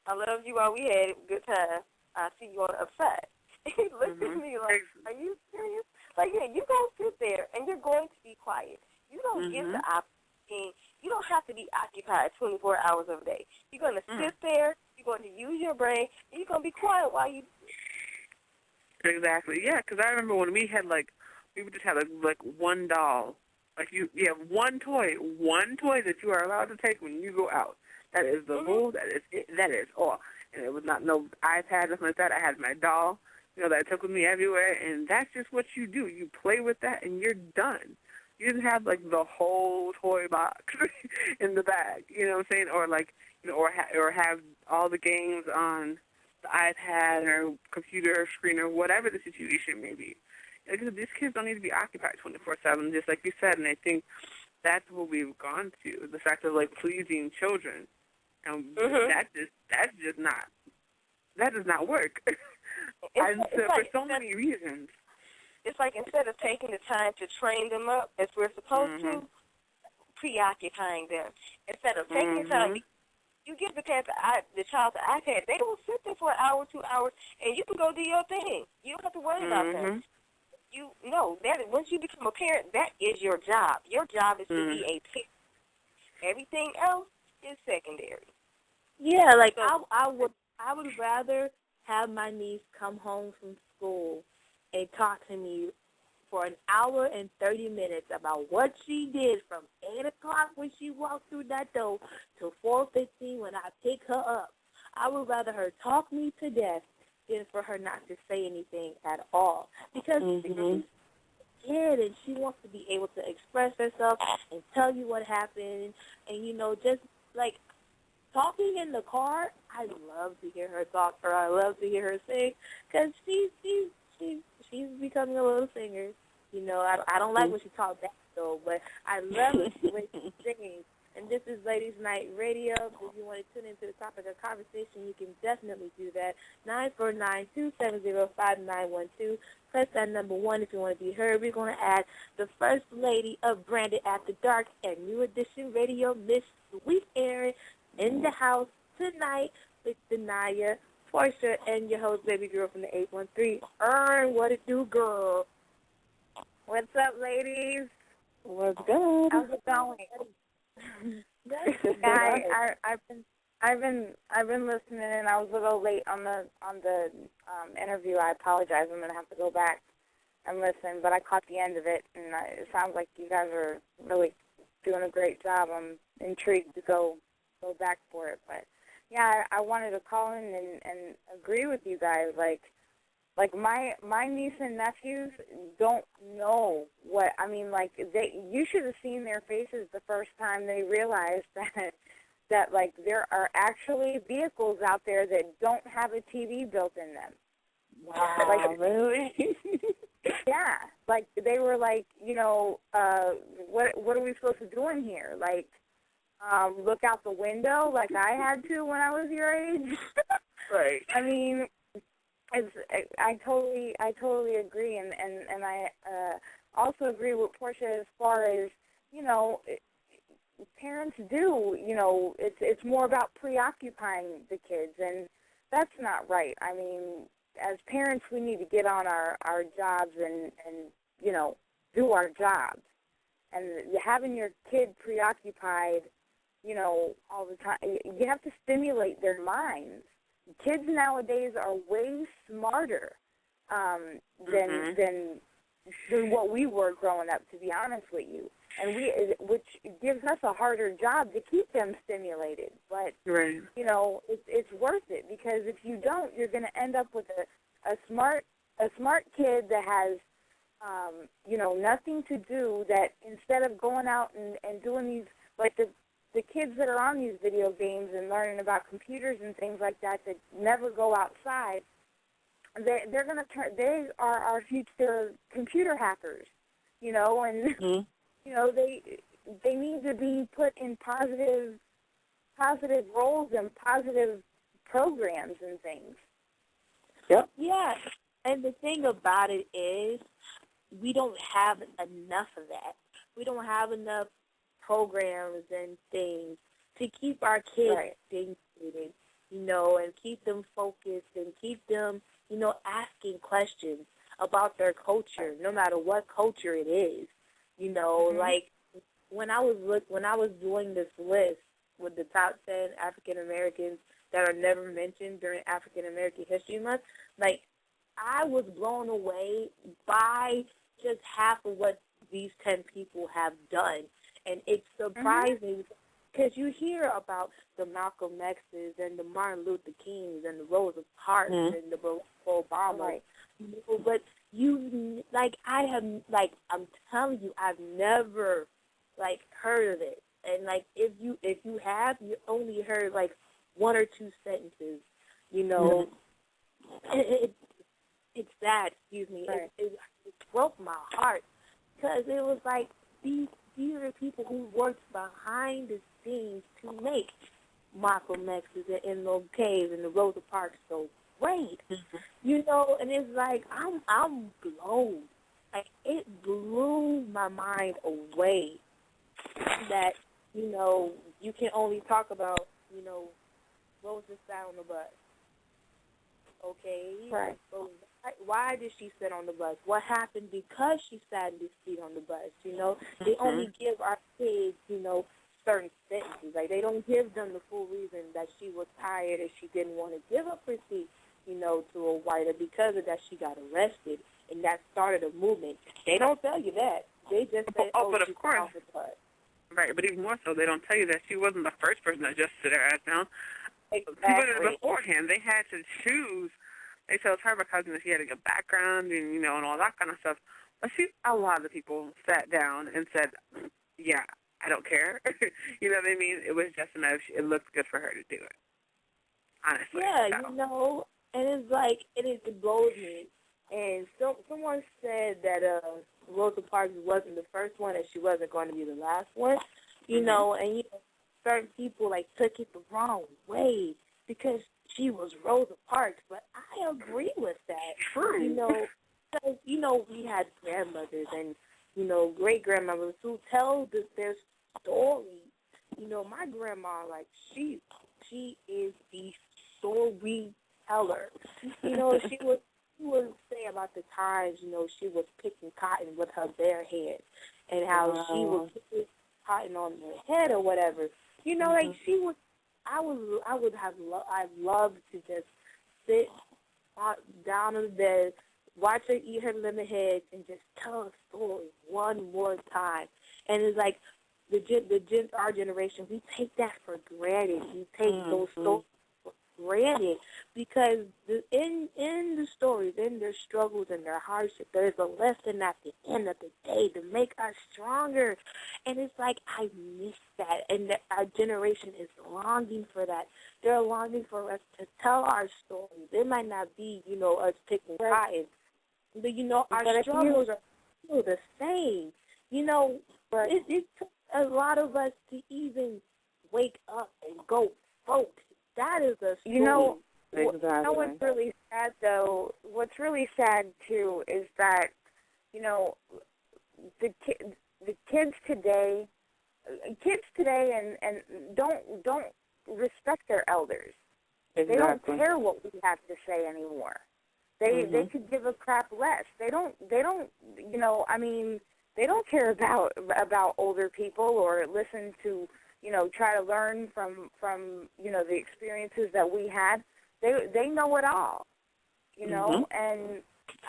I love you while we had a good time. I'll see you on the other side. He looked at me like, are you serious? Like, yeah, you're going to sit there, and you're going to be quiet. You don't get the opportunity. You don't have to be occupied 24 hours of a day. You're going to sit there. You're going to use your brain. And you're going to be quiet while you do. Exactly. Yeah, because I remember when we would just have, like one doll. Like, you have one toy that you are allowed to take when you go out. That is the rule. That is it. That is all. And it was not no iPad, nothing like that. I had my doll, you know, that I took with me everywhere, and that's just what you do. You play with that, and you're done. You didn't have, like, the whole toy box in the bag, you know what I'm saying? Or, like, you know, or have all the games on the iPad or computer or screen or whatever the situation may be. Because these kids don't need to be occupied 24/7, just like you said, and I think that's what we've gone to, the fact of, like, pleasing children. And that does not work. For so many reasons. It's like instead of taking the time to train them up as we're supposed to, preoccupying them. Instead of taking the time, you give the child the iPad, they don't sit there for an hour, 2 hours, and you can go do your thing. You don't have to worry about them. You know that once you become a parent, that is your job. Your job is to be a parent. Everything else is secondary. Yeah, like I would rather have my niece come home from school and talk to me for an hour and 30 minutes about what she did from 8 o'clock when she walked through that door to 4:15 when I pick her up. I would rather her talk me to death than for her not to say anything at all. Because she's a kid and she wants to be able to express herself and tell you what happened. And, you know, just like talking in the car, I love to hear her talk or I love to hear her sing because she's becoming a little singer. You know, I don't like when she talks back, though, but I love when she sings. And this is Ladies Night Radio. If you want to tune into the topic of conversation, you can definitely do that. 949-270-5912. Press that number 1 if you want to be heard. We're going to add the First Lady of Branded After Dark and New Edition Radio, Miss Sweet Erin, in the house tonight with Danaya, Portia, and your host, baby girl from the 813. Earn, what it do, girl? What's up, ladies? What's good? How's it going? I've I've been listening, and I was a little late on the interview. I apologize. I'm gonna have to go back and listen, but I caught the end of it, and it sounds like you guys are really doing a great job. I'm intrigued to go back for it, but yeah, I wanted to call in and agree with you guys. Like my niece and nephews don't know what I mean. Like you should have seen their faces the first time they realized that like there are actually vehicles out there that don't have a TV built in them. Wow, like, really? Yeah, like they were like, what are we supposed to do in here? Like, look out the window like I had to when I was your age. Right. I mean, I totally agree, and I also agree with Portia as far as parents do. It's more about preoccupying the kids, and that's not right. I mean, as parents, we need to get on our jobs and do our jobs. And having your kid preoccupied, all the time, you have to stimulate their minds. Kids nowadays are way smarter than what we were growing up, to be honest with you. And which gives us a harder job to keep them stimulated. But Right. It's worth it, because if you don't, you're going to end up with a smart kid that has nothing to do. That instead of going out and doing these, like the kids that are on these video games and learning about computers and things like that never go outside, they're going to turn. They are our future computer hackers, and they need to be put in positive roles and positive programs and things. Yep. Yeah, and the thing about it is we don't have enough of that. We don't have enough programs and things to keep our kids stimulated, and keep them focused and keep them, asking questions about their culture, no matter what culture it is. Like when I was doing this list with the top 10 African Americans that are never mentioned during African American History Month, like I was blown away by just half of what these 10 people have done. And it's surprising because you hear about the Malcolm X's and the Martin Luther Kings and the Rosa Parks and the Barack Obama. Right. But I'm telling you, I've never, heard of it. And, if you have, you only heard, one or two sentences, It's sad, excuse me. Right. It broke my heart because it was like these are people who worked behind the scenes to make Malcolm X's and MLK's and the Rosa Parks so great, and it's like I'm blown. Like it blew my mind away that you can only talk about Rosa sat on the bus. Okay, right. So why did she sit on the bus? What happened because she sat in this seat on the bus? They only give our kids, certain sentences. Like they don't give them the full reason that she was tired and she didn't want to give up her seat, to a white, or because of that she got arrested and that started a movement. They don't tell you that. They just say, but she of course. got off the bus. Right, but even more so, they don't tell you that she wasn't the first person that just sit her ass down. Exactly. Beforehand, they had to choose. They chose her because she had a good background and all that kind of stuff. But a lot of the people sat down and said, "Yeah, I don't care." You know what I mean? It was just enough. It looked good for her to do it. Honestly. Yeah, so. and it's like it blows me. And someone said that Rosa Parks wasn't the first one, and she wasn't going to be the last one. And certain people took it the wrong way because she was Rosa Parks, but I agree with that. True. Because, we had grandmothers and, great-grandmothers who tell their stories. My grandma, she is the storyteller. She would say about the times, she was picking cotton with her bare hands and how she was picking cotton on her head or whatever. She was, I'd love to just sit down in the bed, watch her eat her lemon heads, and just tell a story one more time. And it's like our generation, we take that for granted. We take those stories for granted because in the stories, in their struggles and their hardships, there's a lesson at the end of the day to make us stronger. And it's like, I miss that. And our generation is longing for that. They're longing for us to tell our stories. It might not be, us picking cotton, but, our struggles are still the same. It took a lot of us to even wake up and go vote. That is a story. Exactly. What's really sad, though, what's really sad, too, is that, the kids today and don't respect their elders. Exactly. They don't care what we have to say anymore. They could give a crap less. They don't they don't care about older people or listen to, try to learn from the experiences that we had. They know it all, and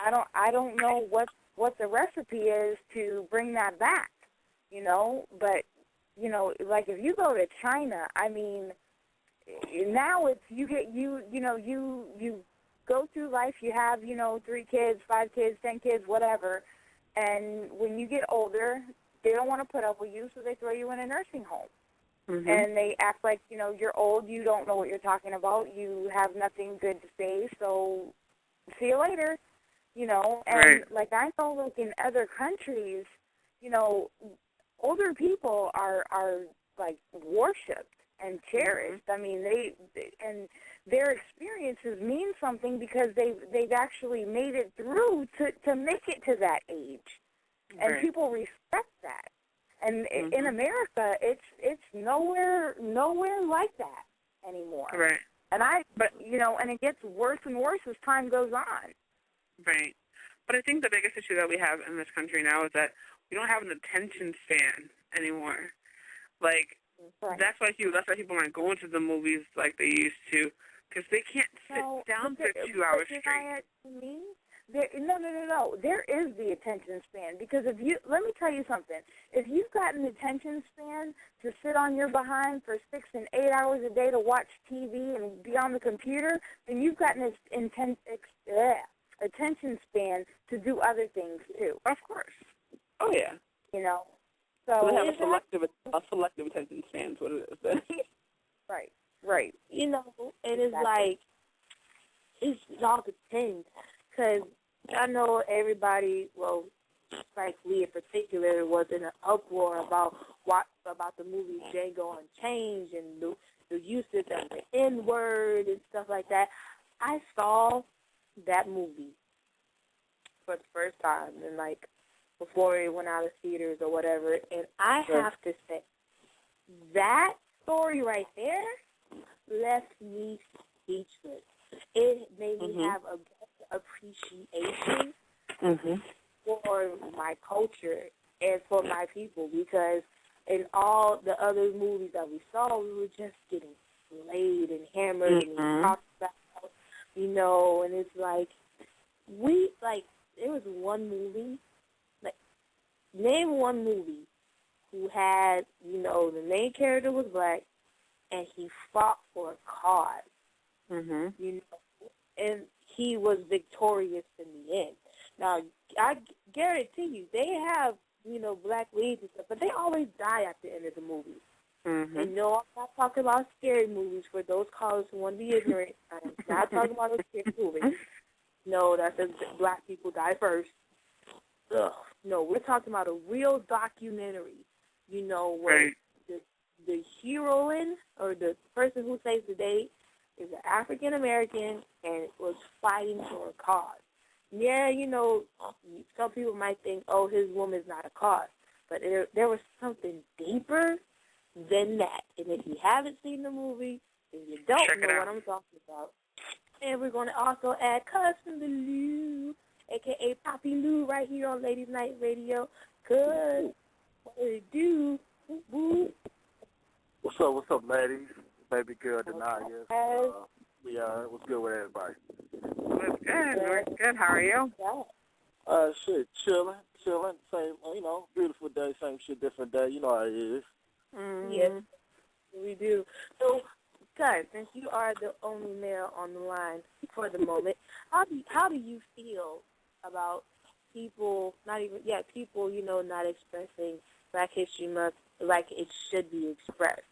I don't know what the recipe is to bring that back, but like if you go to China, now it's you go through life, you have 3 kids, 5 kids, 10 kids, whatever, and when you get older, they don't want to put up with you, so they throw you in a nursing home. And they act like, you're old, you don't know what you're talking about, you have nothing good to say, so see you later, and right. Like I know, like in other countries, older people are like worshipped and cherished. They and their experiences mean something because they've actually made it through to make it to that age, and right. people respect that. And in America, it's nowhere like that anymore. Right. And and it gets worse and worse as time goes on. Right. But I think the biggest issue that we have in this country now is that we don't have an attention span anymore. Like, that's why people aren't going to the movies like they used to, because they can't sit down for 2 hours straight. No. There is the attention span, because let me tell you something. If you've got an attention span to sit on your behind for 6 and 8 hours a day to watch TV and be on the computer, then you've got an attention span to do other things too. Of course. Oh yeah. So we have a selective attention span. Is what it is. Right. It is like it all depends, because I know everybody, well, Spike Lee in particular, was in an uproar about the movie Django Unchained and the usage of the N-word and stuff like that. I saw that movie for the first time, and before it went out of theaters or whatever, and I have to say, that story right there left me speechless. It made me have a appreciation for my culture and for my people, because in all the other movies that we saw, we were just getting slayed and hammered and talked about, and it's there was one movie, name one movie who had, the main character was black and he fought for a cause, and he was victorious in the end. Now, I guarantee you, they have, black leads and stuff, but they always die at the end of the movie. And no, I'm not talking about scary movies for those callers who want to be ignorant. I'm not talking about those scary movies. No, that's black people die first. Ugh. No, we're talking about a real documentary, where the heroine or the person who saves the day is an African-American and was fighting for a cause. Yeah, some people might think, oh, his woman's not a cause. But there was something deeper than that. And if you haven't seen the movie, then you don't know what I'm talking about. And we're going to also add Cousin Lou, a.k.a. Poppy Lou, right here on Ladies Night Radio. Cause what do it do? Woo-woo. What's up, ladies? baby girl Danaya. It was good with everybody. We're good. How are you? Shit, chilling. Same, beautiful day, same shit, different day. You know how it is. Yes, we do. So, guys, since you are the only male on the line for the moment, how do you feel about people not expressing Black History Month like it should be expressed?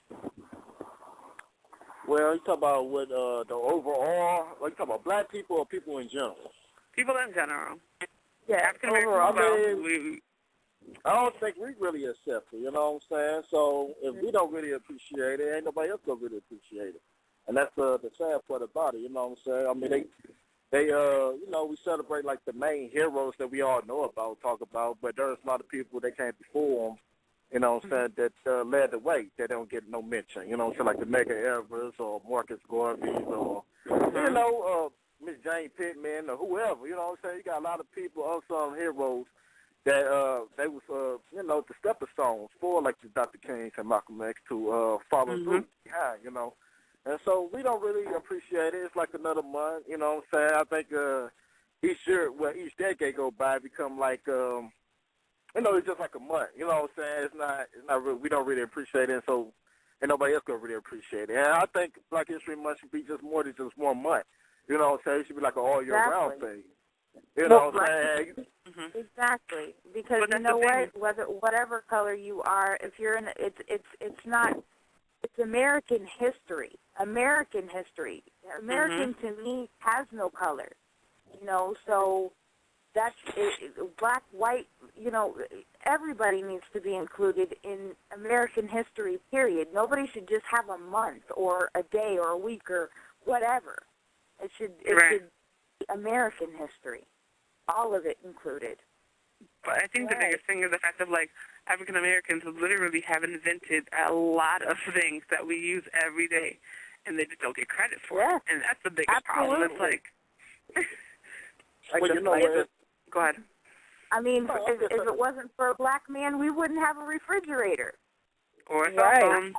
Well, you talk about what the overall, like you talk about black people or people in general? People in general. Yeah, overall. I don't think we really accept it, you know what I'm saying? So if we don't really appreciate it, ain't nobody else gonna really appreciate it. And that's the sad part about it, you know what I'm saying? I mean, they we celebrate like the main heroes that we all know about, talk about, but there's a lot of people that came before them, you know what I'm saying, that led the way, that don't get no mention, you know what I'm saying, like the Medgar Evers or Marcus Garvey or, Miss Jane Pittman or whoever, you know what I'm saying? You got a lot of people, unsung heroes, that they was, the stepping stones for like the Dr. Kings and Malcolm X to follow through behind, you know. And so we don't really appreciate it. It's like another month, you know what I'm saying? I think each decade go by become like, it's just like a month, you know what I'm saying? It's not really, we don't really appreciate it, so ain't nobody else gonna really appreciate it. And I think Black History Month should be just more than just 1 month. You know what I'm saying? It should be like an all year round thing. You know what I'm saying? Exactly, because you know what? Whatever color you are, if you're in, it's not. It's American history. American to me has no color. You know, so that's black, white. You know, everybody needs to be included in American history. Period. Nobody should just have a month or a day or a week or whatever. It should be American history. All of it included. But I think the biggest thing is the fact of, like, African Americans literally have invented a lot of things that we use every day, and they just don't get credit for it. And that's the biggest problem. It's like, go ahead. I mean, if it wasn't for a black man, we wouldn't have a refrigerator. Or a cell phone.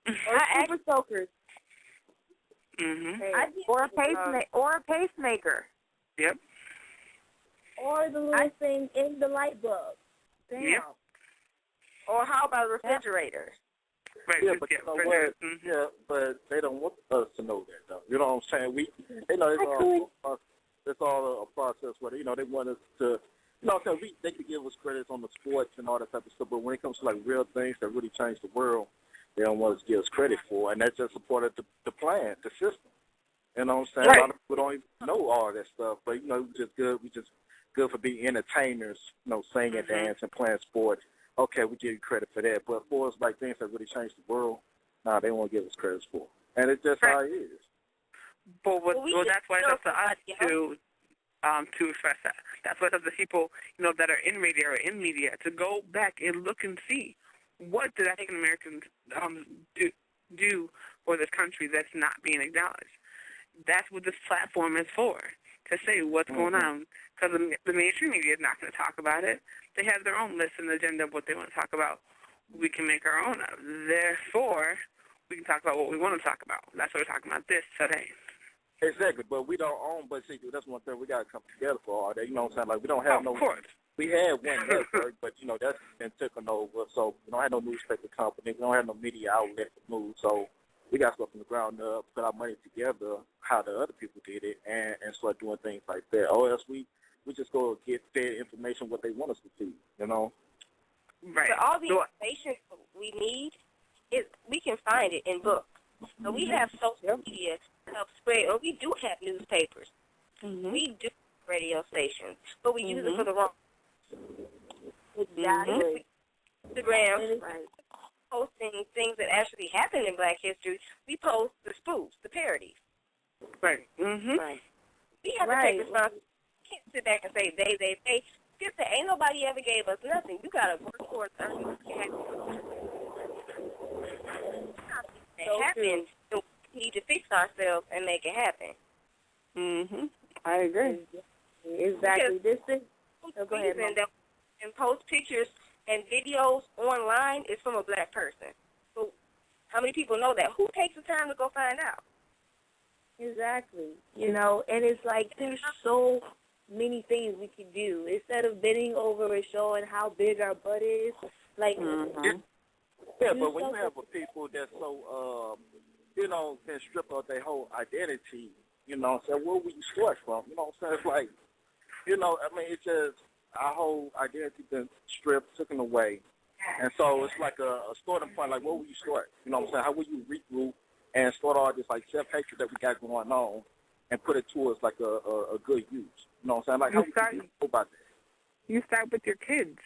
Or super soakers. Or a pacemaker. Yep. Or the little thing in the light bulb. Damn. Yep. Or how about a refrigerator? Right. Yeah, but but they don't want us to know that, though. You know what I'm saying? It's all a process where, they want us to, they could give us credits on the sports and all that type of stuff, but when it comes to, like, real things that really change the world, they don't want us to give us credit for, and that's just a part of the plan, the system. You know what I'm saying? A lot of people don't even know all that stuff, but, we just good for being entertainers, singing, dancing, playing sports. Okay, we give you credit for that, but for us, like, things that really change the world, they won't give us credit for. And it's just how it is. But that's why it's up to us to express that. That's why it's up to people, that are in radio or in media to go back and look and see what did African Americans do for this country that's not being acknowledged. That's what this platform is for, to say what's going on. Because the mainstream media is not going to talk about it. They have their own list and agenda of what they want to talk about. We can make our own of. Therefore, we can talk about what we want to talk about. That's why we're talking about this today. Exactly, but we don't own, but see, that's one thing we got to come together for all that. You know what I'm saying? Like, we don't have Of course. We had one network, but, that's been taken over. So, we don't have no newspaper company. We don't have no media outlet to move. So, we got to go from the ground up, put our money together, how the other people did it, and start doing things like that. Or else we just go get fed information what they want us to see, Right. So all the information we need, we can find it in books. So we have social media to help spread, or we do have newspapers. We do radio stations, but we use it for the wrong. Exactly. Instagram, posting things that actually happened in Black history. We post the spoofs, the parodies. Right. Right. We have to take responsibility. We can't sit back and say they. Just say, ain't nobody ever gave us nothing. You got to work towards something. It happens. So we need to fix ourselves and make it happen. I agree. Exactly. This is. Go ahead, and post pictures and videos online is from a black person. So How many people know that? Who takes the time to go find out? Exactly. You know, and it's like there's so many things we can do. Instead of bending over and showing how big our butt is, like, Yeah, but when you have people that's so, can strip out their whole identity, where will you start from? You know what I'm saying? It's like, it's just our whole identity been stripped, taken away. And so it's like a starting point, like, where will you start? You know what I'm saying? How will you regroup and start all this, like, self-hatred that we got going on and put it towards, like, a good use? You know what I'm saying? Like, how would you go about that? You start with your kids.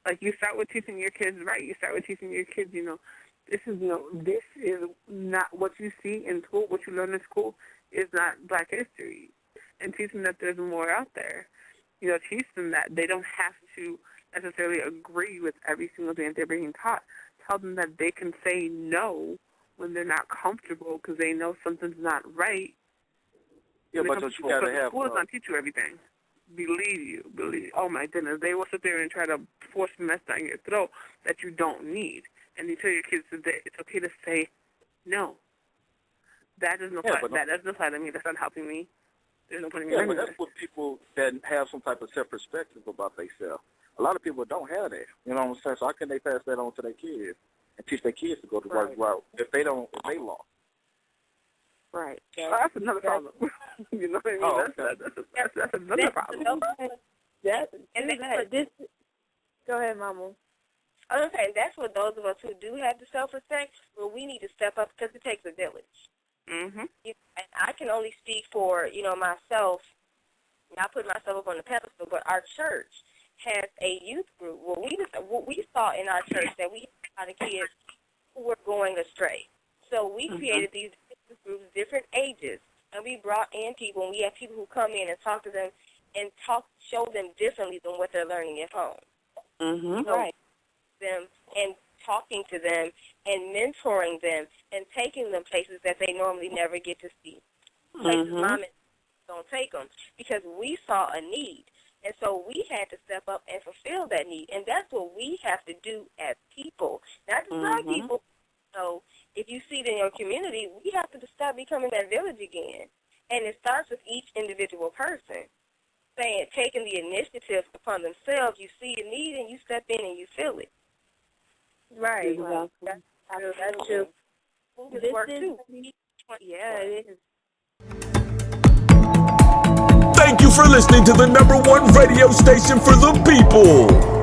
Like, you start with teaching your kids right. You start with teaching your kids, this is not what you see in school, what you learn in school is not Black history. And teach them that there's more out there. Teach them that they don't have to necessarily agree with every single thing that they're being taught. Tell them that they can say no when they're not comfortable because they know something's not right. Yeah, but you got to have... School does not teach you everything. Believe you. Oh, my goodness. They will sit there and try to force a mess down your throat that you don't need. And you tell your kids that it's okay to say no. That doesn't apply to me. That's not helping me. There's no point in but that's what people that have some type of self-perspective about themselves. A lot of people don't have that. You know what I'm saying? So how can they pass that on to their kids and teach their kids to go the right route if they lost? Right. That's another problem. You know what I mean? That's another problem. Go ahead, Mama. I was saying that's what those of us who do have the self-respect, well, we need to step up because it takes a village. Mm-hmm. I can only speak for, myself, not putting myself up on the pedestal, but our church has a youth group. Well, what we saw in our church that we had a lot of kids who were going astray. So we created these different groups, different ages, and we brought in people, and we have people who come in and talk to them and show them differently than what they're learning at home. Mm-hmm. So them and talking to them and mentoring them and taking them places that they normally never get to see. Places mom and don't take them because we saw a need. And so we had to step up and fulfill that need. And that's what we have to do as people, not just Black people. So if you see it in your community, we have to stop becoming that village again. And it starts with each individual person taking the initiative upon themselves. You see a need and you step in and you fill it. Right. That's true. This works too. Yeah, it is. Thank you for listening to the #1 radio station for the people.